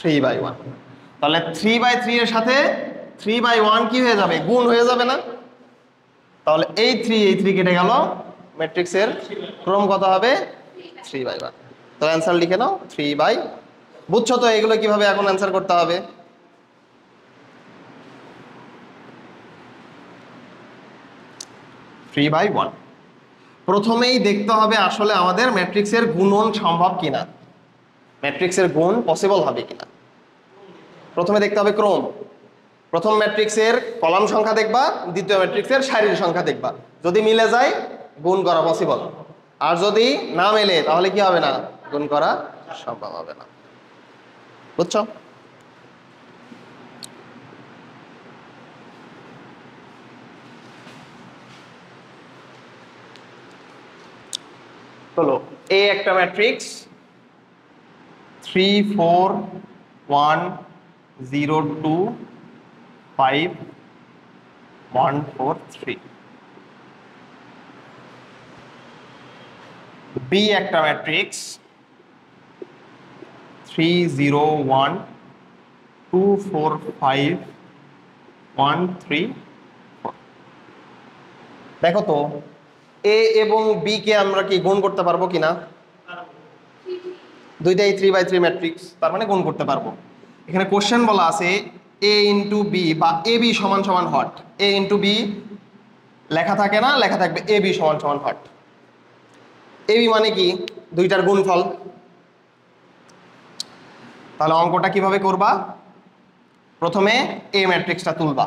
3/1, তাহলে 3/3 এর সাথে 3/1 কি হয়ে যাবে গুণ হয়ে যাবে না, তাহলে এই 3 কেটে গেল, ম্যাট্রিক্সের ক্রম কত হবে 3/1। তো অ্যান্সার লিখে নাও 3/, বুঝছো তো এগুলো কিভাবে এখন অ্যান্সার করতে হবে। 3/1 প্রথমেই দেখতে হবে আসলে আমাদের ম্যাট্রিক্সের গুণন সম্ভব কিনা, ম্যাট্রিক্সের গুণ পসিবল হবে কিনা। প্রথমে দেখতে হবে ক্রম, প্রথম ম্যাট্রিক্সের কলাম সংখ্যা দেখবা, দ্বিতীয় ম্যাট্রিক্সের সারির সংখ্যা দেখবা, যদি মিলে যায় গুণ করা পসিবল, আর যদি না মেলে তাহলে কি হবে না গুণ করা সম্ভব হবে না, বুঝছো। চলো এ একটা ম্যাট্রিক্স 3 4 1 0 2 5 1 4 3, বি একটা ম্যাট্রিক্স 3 0 1 2 4 5 1 3 4। দেখো তো এ এবং বি কে আমরা কি গুণ করতে পারবো কিনা, দুইটাই 3/3 ম্যাট্রিক্স, তার মানে গুণ করতে পারবো। এখানে কোশ্চেন বলা আছে এ ইন্টু বি বা এ বি সমান সমান হট, এ ইন্টু বি লেখা থাকে না, লেখা থাকবে এ বি সমান সমান হট। এ বি মানে কি দুইটার গুণফল, তাহলে অঙ্কটা কিভাবে করবা, প্রথমে এ ম্যাট্রিক্সটা তুলবা,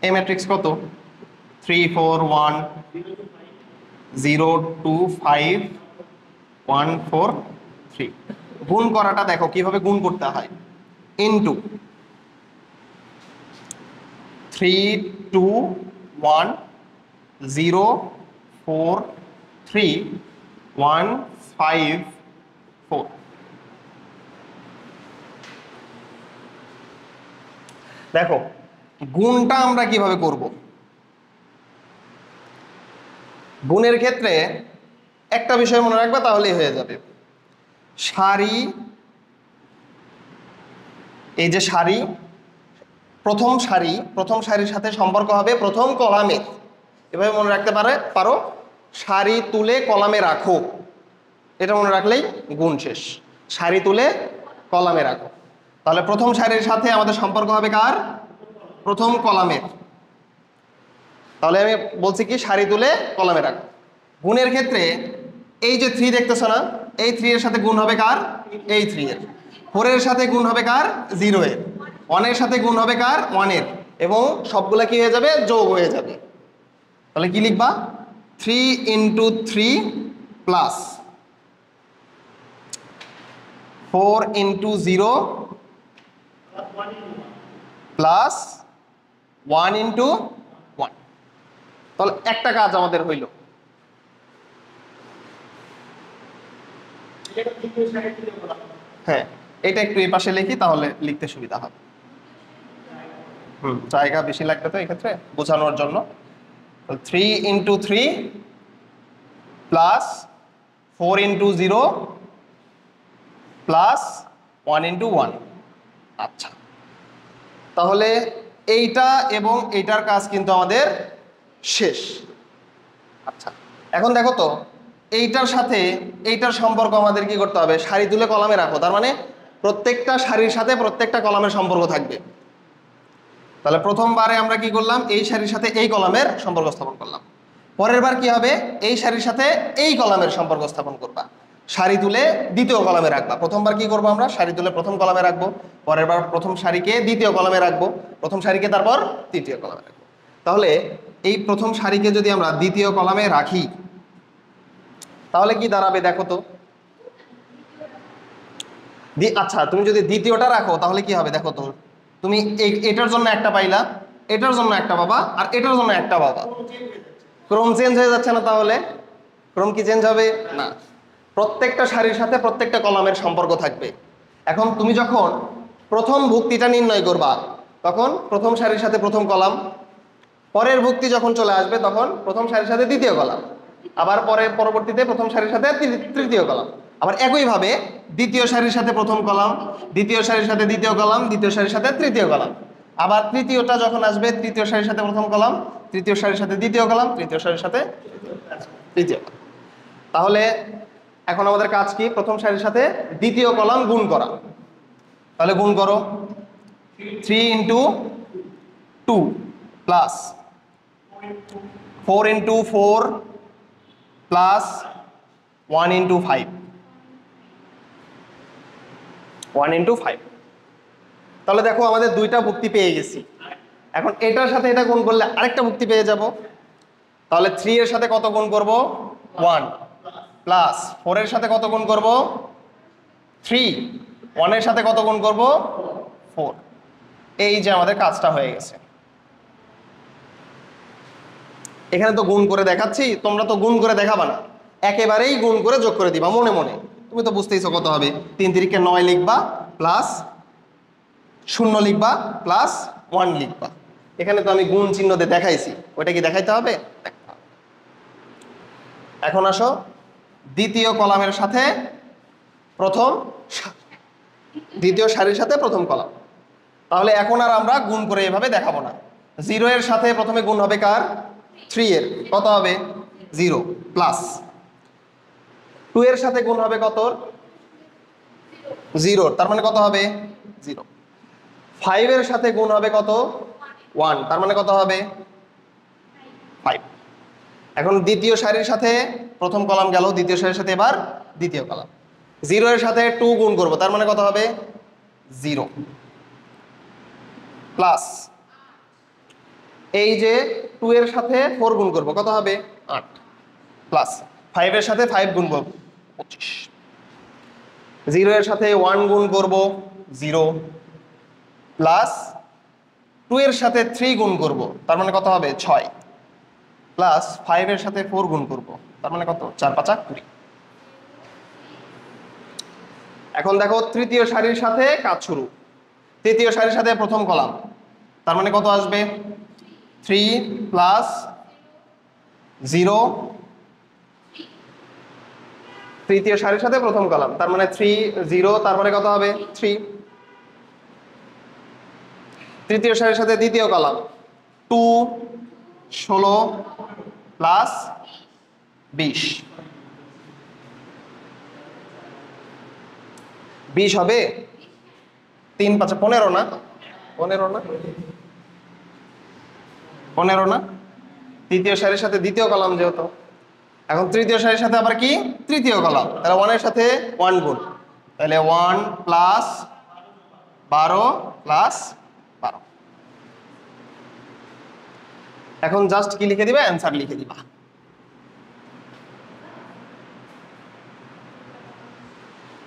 এ ম্যাট্রিক্স কত 3 4 1 0 2 5 1 4 3, গুণ করাটা দেখো কিভাবে গুণ করতে হয়, ইনটু 3 2 1 0 4 3 1 5 4। দেখো গুণটা আমরা কিভাবে করব, গুণের ক্ষেত্রে একটা বিষয় মনে রাখবা তাহলেই হয়ে যাবে, সারি, এই যে সারি, প্রথম সারির সাথে সম্পর্ক হবে প্রথম কলামে, এভাবে মনে রাখতে পারো সারি তুলে কলামে রাখো, এটা মনে রাখলেই গুণ শেষ, সারি তুলে কলামে রাখো। তাহলে প্রথম সারির সাথে আমাদের সম্পর্ক হবে কার, প্রথম কলামের, তাহলে আমি বলছি কি সারি তুলে কলামে রাখো। গুণের ক্ষেত্রে এই যে 3 দেখতেছ না, এই 3 এর সাথে গুণ হবে কার, এই 3 এর, 4 এর সাথে গুণ হবে কার 0 এর, 1 এর সাথে গুণ হবে কার 1 এর, এবং সবগুলা কি হয়ে যাবে যোগ হয়ে যাবে। তাহলে কি লিখবা 3 into 3 plus 4 into 0 plus 1 into 1। তাহলে একটা কাজ আমাদের হইল, হ্যাঁ এটা একটু এই পাশে লিখি তাহলে লিখতে সুবিধা হবে, জায়গা বেশি লাগবে তো এক্ষেত্রে বোঝানোর জন্য। 3 into 3 plus 4 into 0 plus 1 into 1। আচ্ছা তাহলে এইটা এবং এইটার কাজ কিন্তু আমাদের শেষ। আচ্ছা এখন দেখো তো এইটার সাথে এইটার সম্পর্ক আমাদের কি করতে হবে, সারি তুলে কলামে রাখো, তার মানে প্রত্যেকটা সারির সাথে প্রত্যেকটা কলামের সম্পর্ক থাকবে। তাহলে প্রথমবারে আমরা কি করলাম, এই সারির সাথে এই কলামের সম্পর্ক স্থাপন করলাম, পরের বার কি হবে এই সারির সাথে এই কলামের সম্পর্ক স্থাপন করবা, সারি তুলে দ্বিতীয় কলামে রাখবা। প্রথমবার কি করবো আমরা সারি তুলে প্রথম কলামে রাখবো, পরের বার প্রথম সারিকে দ্বিতীয় কলামে রাখবো, প্রথম সারিকে তারপর তৃতীয় কলামে রাখবো। তাহলে এই প্রথম সারিকে যদি আমরা দ্বিতীয় কলামে রাখি তাহলে কি দাঁড়াবে দেখো তো, আচ্ছা, তুমি যদি দ্বিতীয়টা রাখো তাহলে কি হবে দেখো তো, তুমি এটার জন্য একটা পাইলা, এটার জন্য একটা পাবা, আর এটার জন্য একটা পাবা। ক্রম চেঞ্জ হয়ে যাচ্ছে না? তাহলে ক্রম কি চেঞ্জ হবে না? প্রত্যেকটা সারির সাথে প্রত্যেকটা কলামের সম্পর্ক থাকবে। এখন তুমি যখন প্রথম ভুক্তিটা নির্ণয় করবা তখন প্রথম সারির সাথে প্রথম কলাম, পরের ভুক্তি যখন চলে আসবে তখন প্রথম সারির সাথে দ্বিতীয় কলাম, আবার পরবর্তীতে প্রথম সারির সাথে তৃতীয় কলাম, আবার একইভাবে দ্বিতীয় সারির সাথে প্রথম কলাম, দ্বিতীয় সারির সাথে দ্বিতীয় কলাম, দ্বিতীয় সারির সাথে তৃতীয় কলাম, আবার তৃতীয়টা যখন আসবে তৃতীয় সারির সাথে প্রথম কলাম, তৃতীয় সারির সাথে দ্বিতীয় কলাম, তৃতীয় সারির সাথে তৃতীয় কলাম। তাহলে এখন আমাদের কাজ কি? প্রথম সারির সাথে দ্বিতীয় কলাম গুণ করা। তাহলে গুণ করো, 3 into 2 plus 4 into 4 plus 1 into 5, 1 into 5। তাহলে দেখো আমাদের দুইটা ভুক্তি পেয়ে গেছি। এখন এটার সাথে এটা গুণ করলে আরেকটা ভুক্তি পেয়ে যাব। তাহলে 3 এর সাথে কত গুণ করব? 1 প্লাস 4 এর সাথে কত গুণ করব? 3, 1 এর সাথে কত গুণ করব? 4। এই যে আমাদের কাজটা হয়ে গেছে। এখানে তো গুণ করে দেখাচ্ছি, তোমরা তো গুণ করে দেখাবা না, একেবারেই গুণ করে যোগ করে দিবা মনে মনে। তুমি তো বুঝতেইছো কত হবে। 3 তিরিকে 9 লিখবা, প্লাস 0 লিখবা, প্লাস 1 লিখবা। এখানে তো আমি গুণ চিহ্ন দিয়ে দেখাইছি, ওইটা কি দেখাইতে হবে? এখন আসো দ্বিতীয় কলামের সাথে প্রথম, দ্বিতীয় সারির সাথে প্রথম কলাম। তাহলে এখন আর আমরা গুণ করে এভাবে দেখাবো না। 0 এর সাথে প্রথমে গুণ হবে কার? 3 এর। কত হবে? 0 প্লাস 2 এর সাথে গুণ হবে কত? 0, তার মানে কত হবে? 0। 5 এর সাথে গুণ হবে কত? 1, তার মানে কত হবে? 5। এখন দ্বিতীয় সারির সাথে প্রথম কলাম গেল, দ্বিতীয় সারির সাথে এবার দ্বিতীয় কলাম। 0 এর সাথে 2 গুণ করব, তার মানে কত হবে? 0 প্লাস এই যে 2 এর সাথে 4 গুণ করব, কত হবে? 8 প্লাস 5 এর সাথে 5 গুণ করব, 25। 0 এর সাথে 1 গুণ করব, 0 প্লাস 2 এর সাথে 3 গুণ করব, তার মানে কত হবে? 6 প্লাস 5 এর সাথে 4 গুণ করব, তার মানে কত? 4 5 20। এখন দেখো তৃতীয় সারির সাথে কাজ শুরু। তৃতীয় সারির সাথে প্রথম কলাম, তার মানে কত আসবে? 3 প্লাস 0, তৃতীয় সারির সাথে প্রথম কলাম, তার মানে 3 0, তার মানে কত হবে? 3। তৃতীয় সারির সাথে দ্বিতীয় কলাম, 2 16 প্লাস 20, 20 হবে? 3 5 15 না? 15 না? 15 না? তৃতীয় সারির সাথে দ্বিতীয় কলাম যেহেতু। এখন তৃতীয় সারির সাথে আবার কি? তৃতীয় কলাম, তাহলে 1 এর সাথে 1 গুণ, তাহলে 1 প্লাস 12 প্লাস 12। এখন জাস্ট কি লিখে দিবা? অ্যান্সার লিখে দিবা।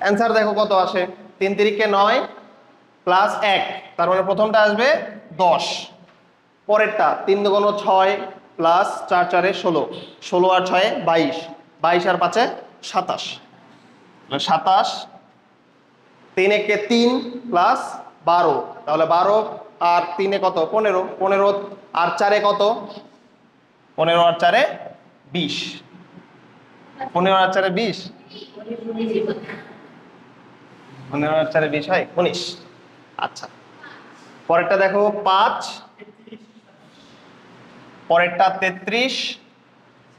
অ্যান্সার দেখো কত আসে? 3 তিরিকে 9 প্লাস 1, তার মানে প্রথমটা আসবে 10, পরেরটা 3 2 6 প্লাস 4 4 16, 16 আর 6 22, 22 আর 5 27, 27, 3 1 3 প্লাস 12, তাহলে 12 আর 3 কত? 15, 15 আর 4 কত? 15 আর 4 20, 15 আর 4 20, 15 আর 4 20 হয় 19। আচ্ছা, পরেরটা দেখো 5, পরেরটা 33,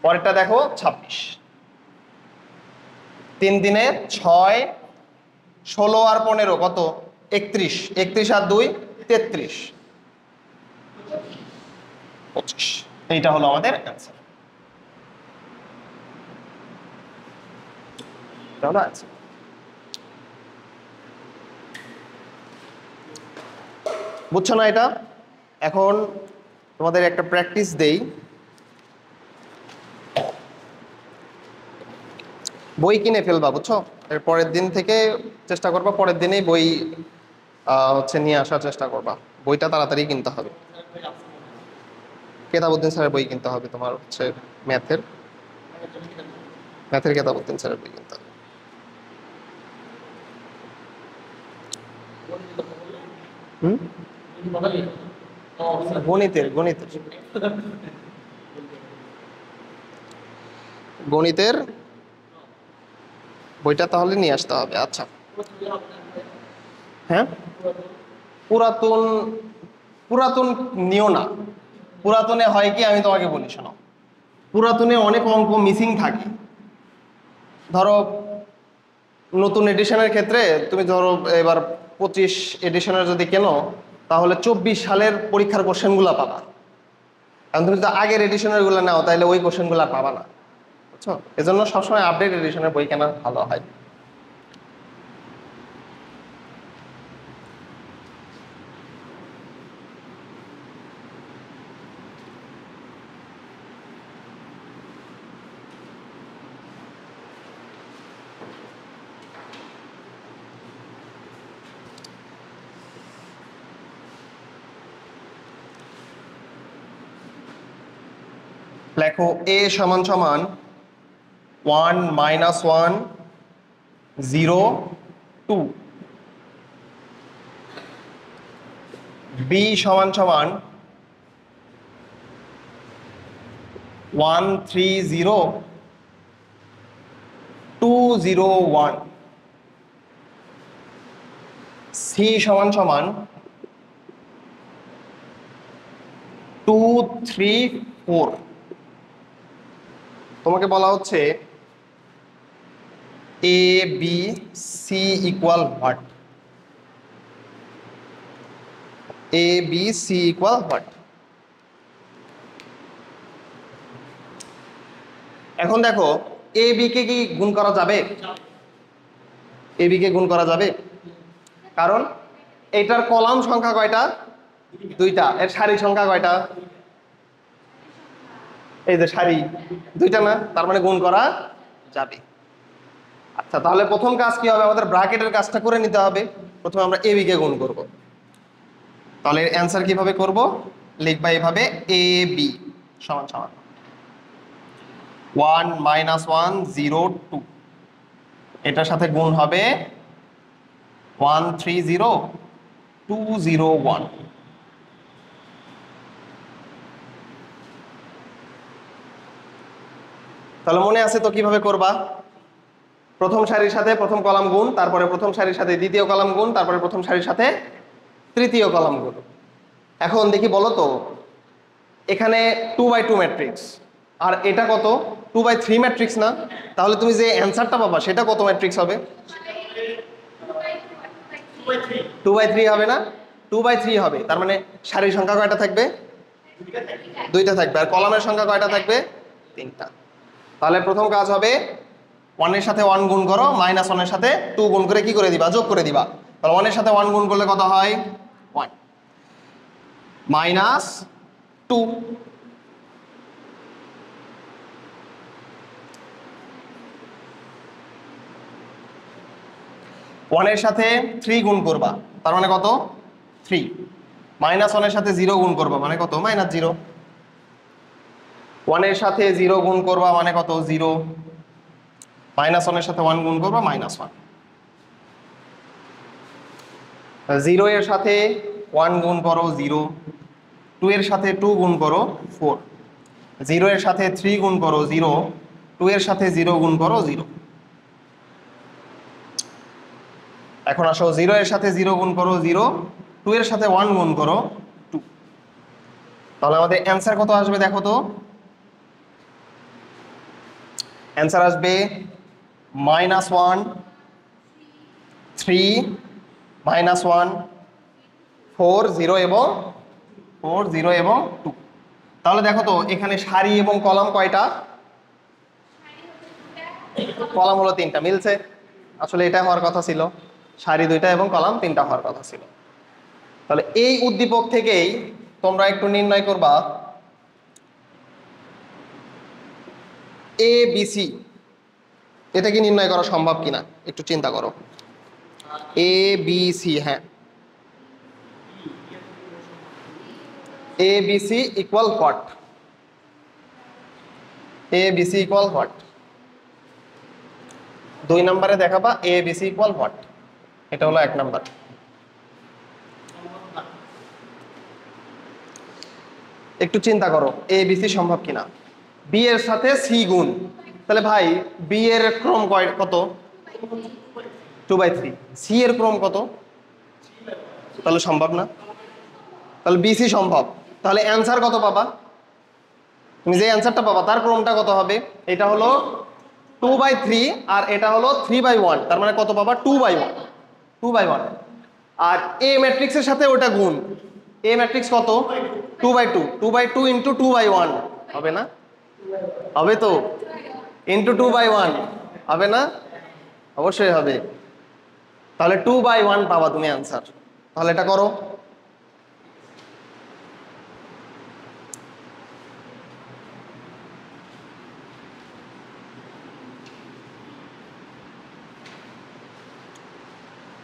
পরেরটা দেখো 26। 3 দিনে 6, 16 আর 15 কত? 31, 31 আর 2 33, 25। এইটা হলো আমাদের অ্যান্সার। বুঝছো না এটা? এখন তোমাদের একটা প্র্যাকটিস দেই। বই কিনে ফেলবা, বুঝছো? এর পরের দিন থেকে চেষ্টা করবা, পরের দিনেই বই হচ্ছে নিয়ে আসার চেষ্টা করবা। বইটা তাড়াতাড়ি কিনতে হবে। কেতাবউদ্দিন স্যারের বই কিনতে হবে, তোমার হচ্ছে ম্যাথের ম্যাথের কেতাবউদ্দিন স্যারের বই কিনতে হবে। হুম, গণিতের গণিতের গণিতের বইটা তাহলে নিয়ে আসতে হবে। আচ্ছা, হ্যাঁ, পুরাতন পুরাতন নিও না। পুরাতনে হয় কি, আমি তোমাকে বলি শোনো। পুরাতনে অনেক অঙ্ক মিসিং থাকে। ধরো নতুন এডিশনের ক্ষেত্রে তুমি ধরো এবার 25 এডিশনের যদি কেনো, তাহলে 24 সালের পরীক্ষার কোশ্চেনগুলো পাবা। কারণ তুমি যদি আগের এডিশনের গুলো নাও, তাহলে ওই কোশ্চেনগুলো পাবা না, বুঝছো? এজন্য সবসময় আপডেট এডিশনের বই কেনা ভালো হয়। লেখো a সমান সমান 1 -1 0 2, b সমান সমান 1 3 0 2 0 1, c সমান সমান 2 3 4। তোমাকে বলা হচ্ছে A B C equal what? A B C equal what? এখন দেখো, এ বি কে কি গুণ করা যাবে? এ বি কে গুণ করা যাবে, কারণ এটার কলাম সংখ্যা কয়টা? দুইটা। এর সারি সংখ্যা কয়টা? এই যে সারি দুইটা না, তার মানে গুণ করা যাবে। আচ্ছা, তাহলে প্রথম কাজ কি হবে? আমাদের ব্র্যাকেটের কাজটা করে নিতে হবে। প্রথমে আমরা এ বি কে গুণ করব। তাহলে অ্যান্সার কিভাবে করব? লিখবা এভাবে, এ বি সমান সমান 1 -1 0 2, এটার সাথে গুণ হবে 1 3 0 2 0 1। তাহলে মনে আছে তো কিভাবে করবা? প্রথম সারির সাথে প্রথম কলাম গুণ, তারপরে প্রথম সারির সাথে দ্বিতীয় কলাম গুণ, তারপরে প্রথম সারির সাথে তৃতীয় কলাম গুণ। এখন দেখি বলো তো, এখানে 2/2 ম্যাট্রিক্স, আর এটা কত? 2/3 ম্যাট্রিক্স না? তাহলে তুমি যে অ্যান্সারটা পাবা সেটা কত ম্যাট্রিক্স হবে? 2/3 হবে না? 2/3 হবে। তার মানে সারির সংখ্যা কয়টা থাকবে? দুইটা থাকবে। আর কলামের সংখ্যা কয়টা থাকবে? তিনটা। তাহলে প্রথম কাজ হবে 1 এর সাথে 1 গুণ করো, -1 এর সাথে 2 গুণ করে কি করে দিবা? যোগ করে দিবা। তাহলে 1 এর সাথে 1 গুণ করলে কত হয়? 1 -2। 1 এর সাথে 3 গুণ করবা, তার মানে কত? 3। -1 এর সাথে 0 গুণ করবা, মানে কত? -0। 1 এর সাথে 0 গুণ করবা, মানে কত? 0। -1 এর সাথে 1 গুণ করবা, -1। 0 এর সাথে 1 গুণ করো, 0। 2 এর সাথে 2 গুণ করো, 4। 0 এর সাথে 3 গুণ করো, 0। 2 এর সাথে 0 গুণ করো, 0। এখন আসো, 0 এর সাথে 0 গুণ করো, 0। 2 এর সাথে 1 গুণ করো, 2। তাহলে আমাদের অ্যান্সার কত আসবে দেখো তো? অ্যান্সার আসবে -1 3 -1 4 0 এবং 2। তাহলে দেখো তো, এখানে সারি এবং কলাম কয়টা? কলাম হলো 3টা। মিলছে? আসলে এটা হওয়ার কথা ছিল, সারি 2টা এবং কলাম 3টা হওয়ার কথা ছিল। তাহলে এই উদ্দীপক থেকেই তোমরা একটু নির্ণয় করবা এ বি সি এটা কি নির্ণয় করা সম্ভব কিনা একটু চিন্তা করো। এ বি সি, হ্যাঁ, A B C equal what? A B C equal what? 2 নম্বরে দেখাবা A B C equal what, এটা হলো 1 নাম্বার। একটু চিন্তা করো এ বি সি সম্ভব কিনা। বি এর সাথে সি গুণ, তাহলে ভাই বি এর ক্রম কত? 2/3। সি এর ক্রম কত? তাহলে সম্ভব না, তাহলে বিসি সম্ভব। তাহলে অ্যান্সার কত পাবা? তুমি যে অ্যান্সারটা পাবা তার ক্রমটা কত হবে? এটা হলো 2/3 আর এটা হলো 3/1, তার মানে কত পাবা? 2/1, 2/1। আর এ ম্যাট্রিক্সের সাথে ওটা গুণ, এ ম্যাট্রিক্স কত? 2/2, 2/2 ইন্টু 2/1 হবে না? হবে তো, ইন্টু 2/1 হবে না? অবশ্যই হবে। তাহলে 2/1 পাবা তুমি অ্যান্সার। তাহলে এটা করো।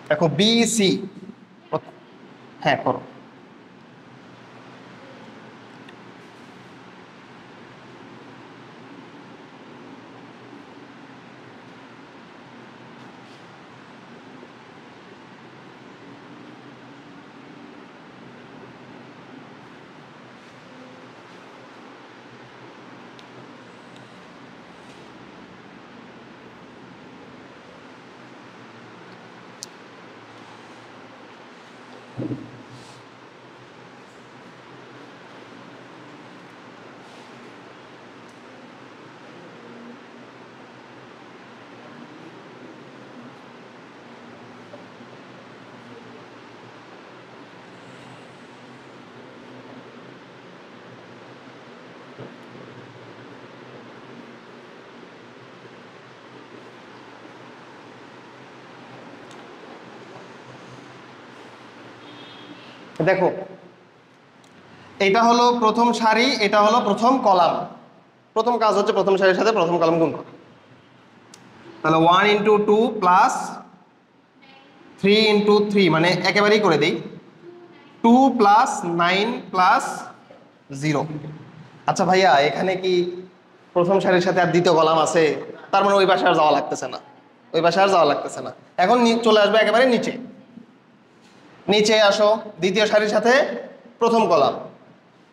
দেখো বি সি, হ্যাঁ করো। দেখো এটা হলো প্রথম সারি, এটা হলো প্রথম কলাম। প্রথম কাজ হচ্ছে প্রথম সারির সাথে প্রথম কলাম গুণ করা। তাহলে 1 ইন্টু 2 প্লাস 3 ইন্টু 3, মানে একেবারেই করে দিই 2 প্লাস 9 প্লাস 0। আচ্ছা ভাইয়া এখানে কি প্রথম সারির সাথে আর দ্বিতীয় কলাম আছে? তার মানে ওই পাশে আর যাওয়া লাগতেছে না, ওই পাশে আর যাওয়া লাগতেছে না। এখন চলে আসবে একেবারে নিচে, নিচে আসো দ্বিতীয় সারির সাথে প্রথম কলাম।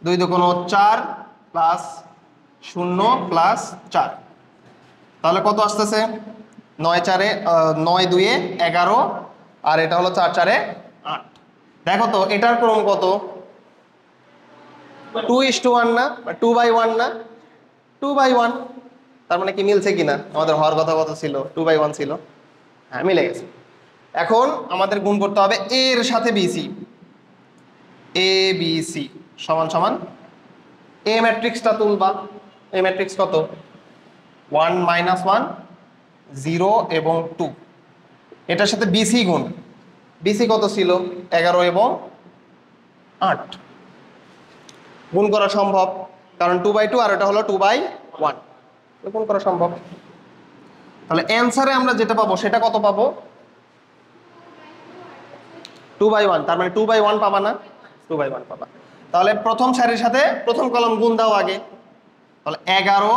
2 দুগুণ 4 প্লাস 0 প্লাস 4, তাহলে কত আসতেছে? 9 4 9 2 11, আর এটা হলো 4 4 8। দেখো তো এটার ক্রম কত? 2:1 না, 2/1 না, 2/1। তার মানে কি মিলছে কিনা? আমাদের হওয়ার কথা কত ছিল? 2/1 ছিল, হ্যাঁ মিলে গেছে। এখন আমাদের গুণ করতে হবে এ এর সাথে বিসি। এ বি সি সমান সমান এ ম্যাট্রিক্সটা তুলবা। এ ম্যাট্রিক্স কত? 1 -1 0 এবং 2। এটার সাথে বিসি গুণ, বিসি কত ছিল? 11 এবং 8। গুণ করা সম্ভব, কারণ 2/2 আর এটা হলো 2/1, গুণ করা সম্ভব। তাহলে অ্যান্সারে আমরা যেটা পাবো সেটা কত পাবো? 2/1, তার মানে 2/1 পাবা না? 2/1 পাবা। তাহলে প্রথম সারির সাথে প্রথম কলাম গুণ দাও আগে। তাহলে 11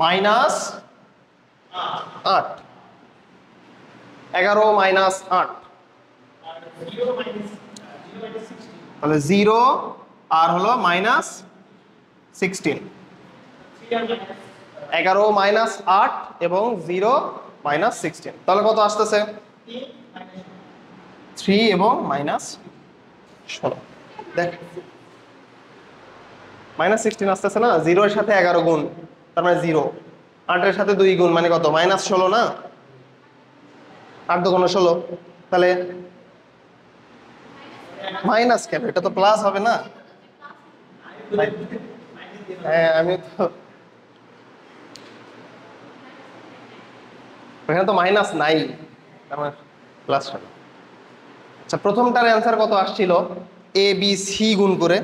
মাইনাস 8, 11 মাইনাস 8, তাহলে 0 আর হলো মাইনাস 16। 11 মাইনাস 8 এবং 0 মাইনাস 16, তাহলে কত আসতেছে? 3 এবং মাইনাস 16। দেখ মাইনাস 16 আসতেছে না? 0 এর সাথে 11 গুণ, তার মানে 0। 8 এর সাথে 2 গুণ মানে কত? মাইনাস 16 না? 8 2 16, তাহলে মাইনাস কেন? এটা তো প্লাস হবে না? হ্যাঁ আমি তো, এখানে তো মাইনাস নাই, আমার প্লাস হবে। আচ্ছা প্রথমটার অ্যান্সার কত আসছিল? এ বি সি গুণ করে,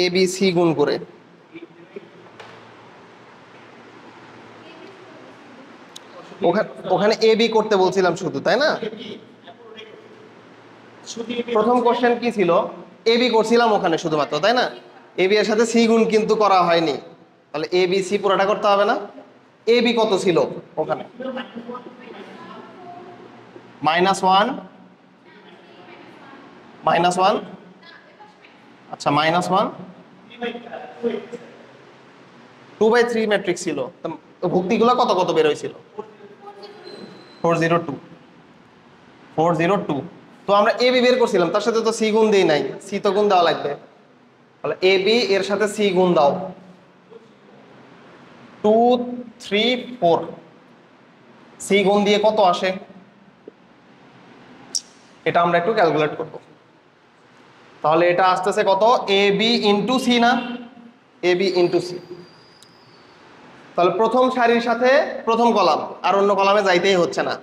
এ বি সি গুণ করে ওখানে এ বি করতে বলছিলাম শুধু, তাই না? প্রথম কোশ্চেন কি ছিল? এ বি করছিলাম ওখানে শুধুমাত্র, তাই না? এ বি এর সাথে সি গুণ কিন্তু করা হয়নি, তাহলে এ বি সি পুরোটা করতে হবে না? এ বি কত ছিল ওখানে? -1 -1, আচ্ছা -1 2/3 ম্যাট্রিক্স ছিল। ভুক্তিগুলো কত কত বের হয়েছিল? 402 402। তো আমরা এ বি বের করছিলাম, তার সাথে তো সি গুণ দেই নাই, সি তো গুণ দেওয়া লাগবে। তাহলে এ বি এর সাথে সি গুণ দাও, 2 3 4। সি গুণ দিয়ে কত আসে এটা আমরা একটু ক্যালকুলেট করব। তাহলে এটা আসতেছে কত? এ বি ইন্টু সি না? A B into C. তাহলে প্রথম সারির সাথে প্রথম কলাম, আর অন্য কলামে যাইতেই হচ্ছে না।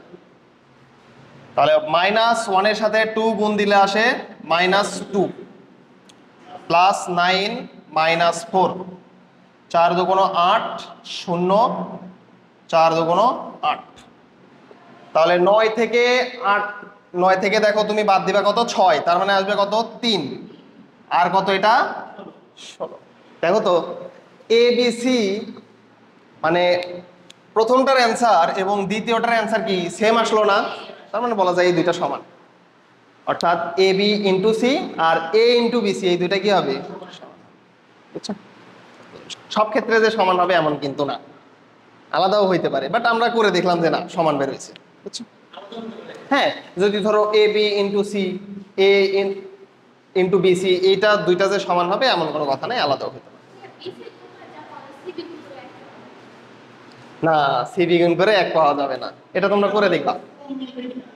তাহলে -1 এর সাথে 2 গুণ দিলে আসে -2 +9 -4, 4 দুগুণ 8 0 4 দুগুণ 8। তাহলে 9 থেকে 8, 9 থেকে দেখো তুমি বাদ দিবা কত? 6, তার মানে আসবে কত? 3। আর কত এটা? 16। দেখো তো এ বি সি মানে প্রথমটার অ্যান্সার এবং দ্বিতীয়টার অ্যান্সার কি সেম আসলো না? তার মানে বলা যায় এই দুইটা সমান, অর্থাৎ A B into C R A into B C এই দুইটা কি হবে? বুঝছো? সব ক্ষেত্রে যে সমান হবে এমন কিন্তু না, আলাদাও হইতে পারে, বাট আমরা করে দেখলাম যে না সমান বের হয়েছে। বুঝছো? হ্যাঁ, যদি ধরো A B into C, A into B C, এইটা দুইটা যে সমান হবে এমন কোনো কথা নেই, আলাদাও হইতে পারে। না, সি বি গুণ করে 1 পাওয়া যাবে না, এটা তোমরা করে দেখবা।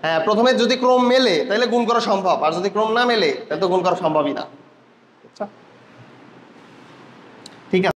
হ্যাঁ, প্রথমে যদি ক্রম মেলে তাহলে গুণ করা সম্ভব, আর যদি ক্রম না মেলে তাহলে তো গুণ করা সম্ভবই না।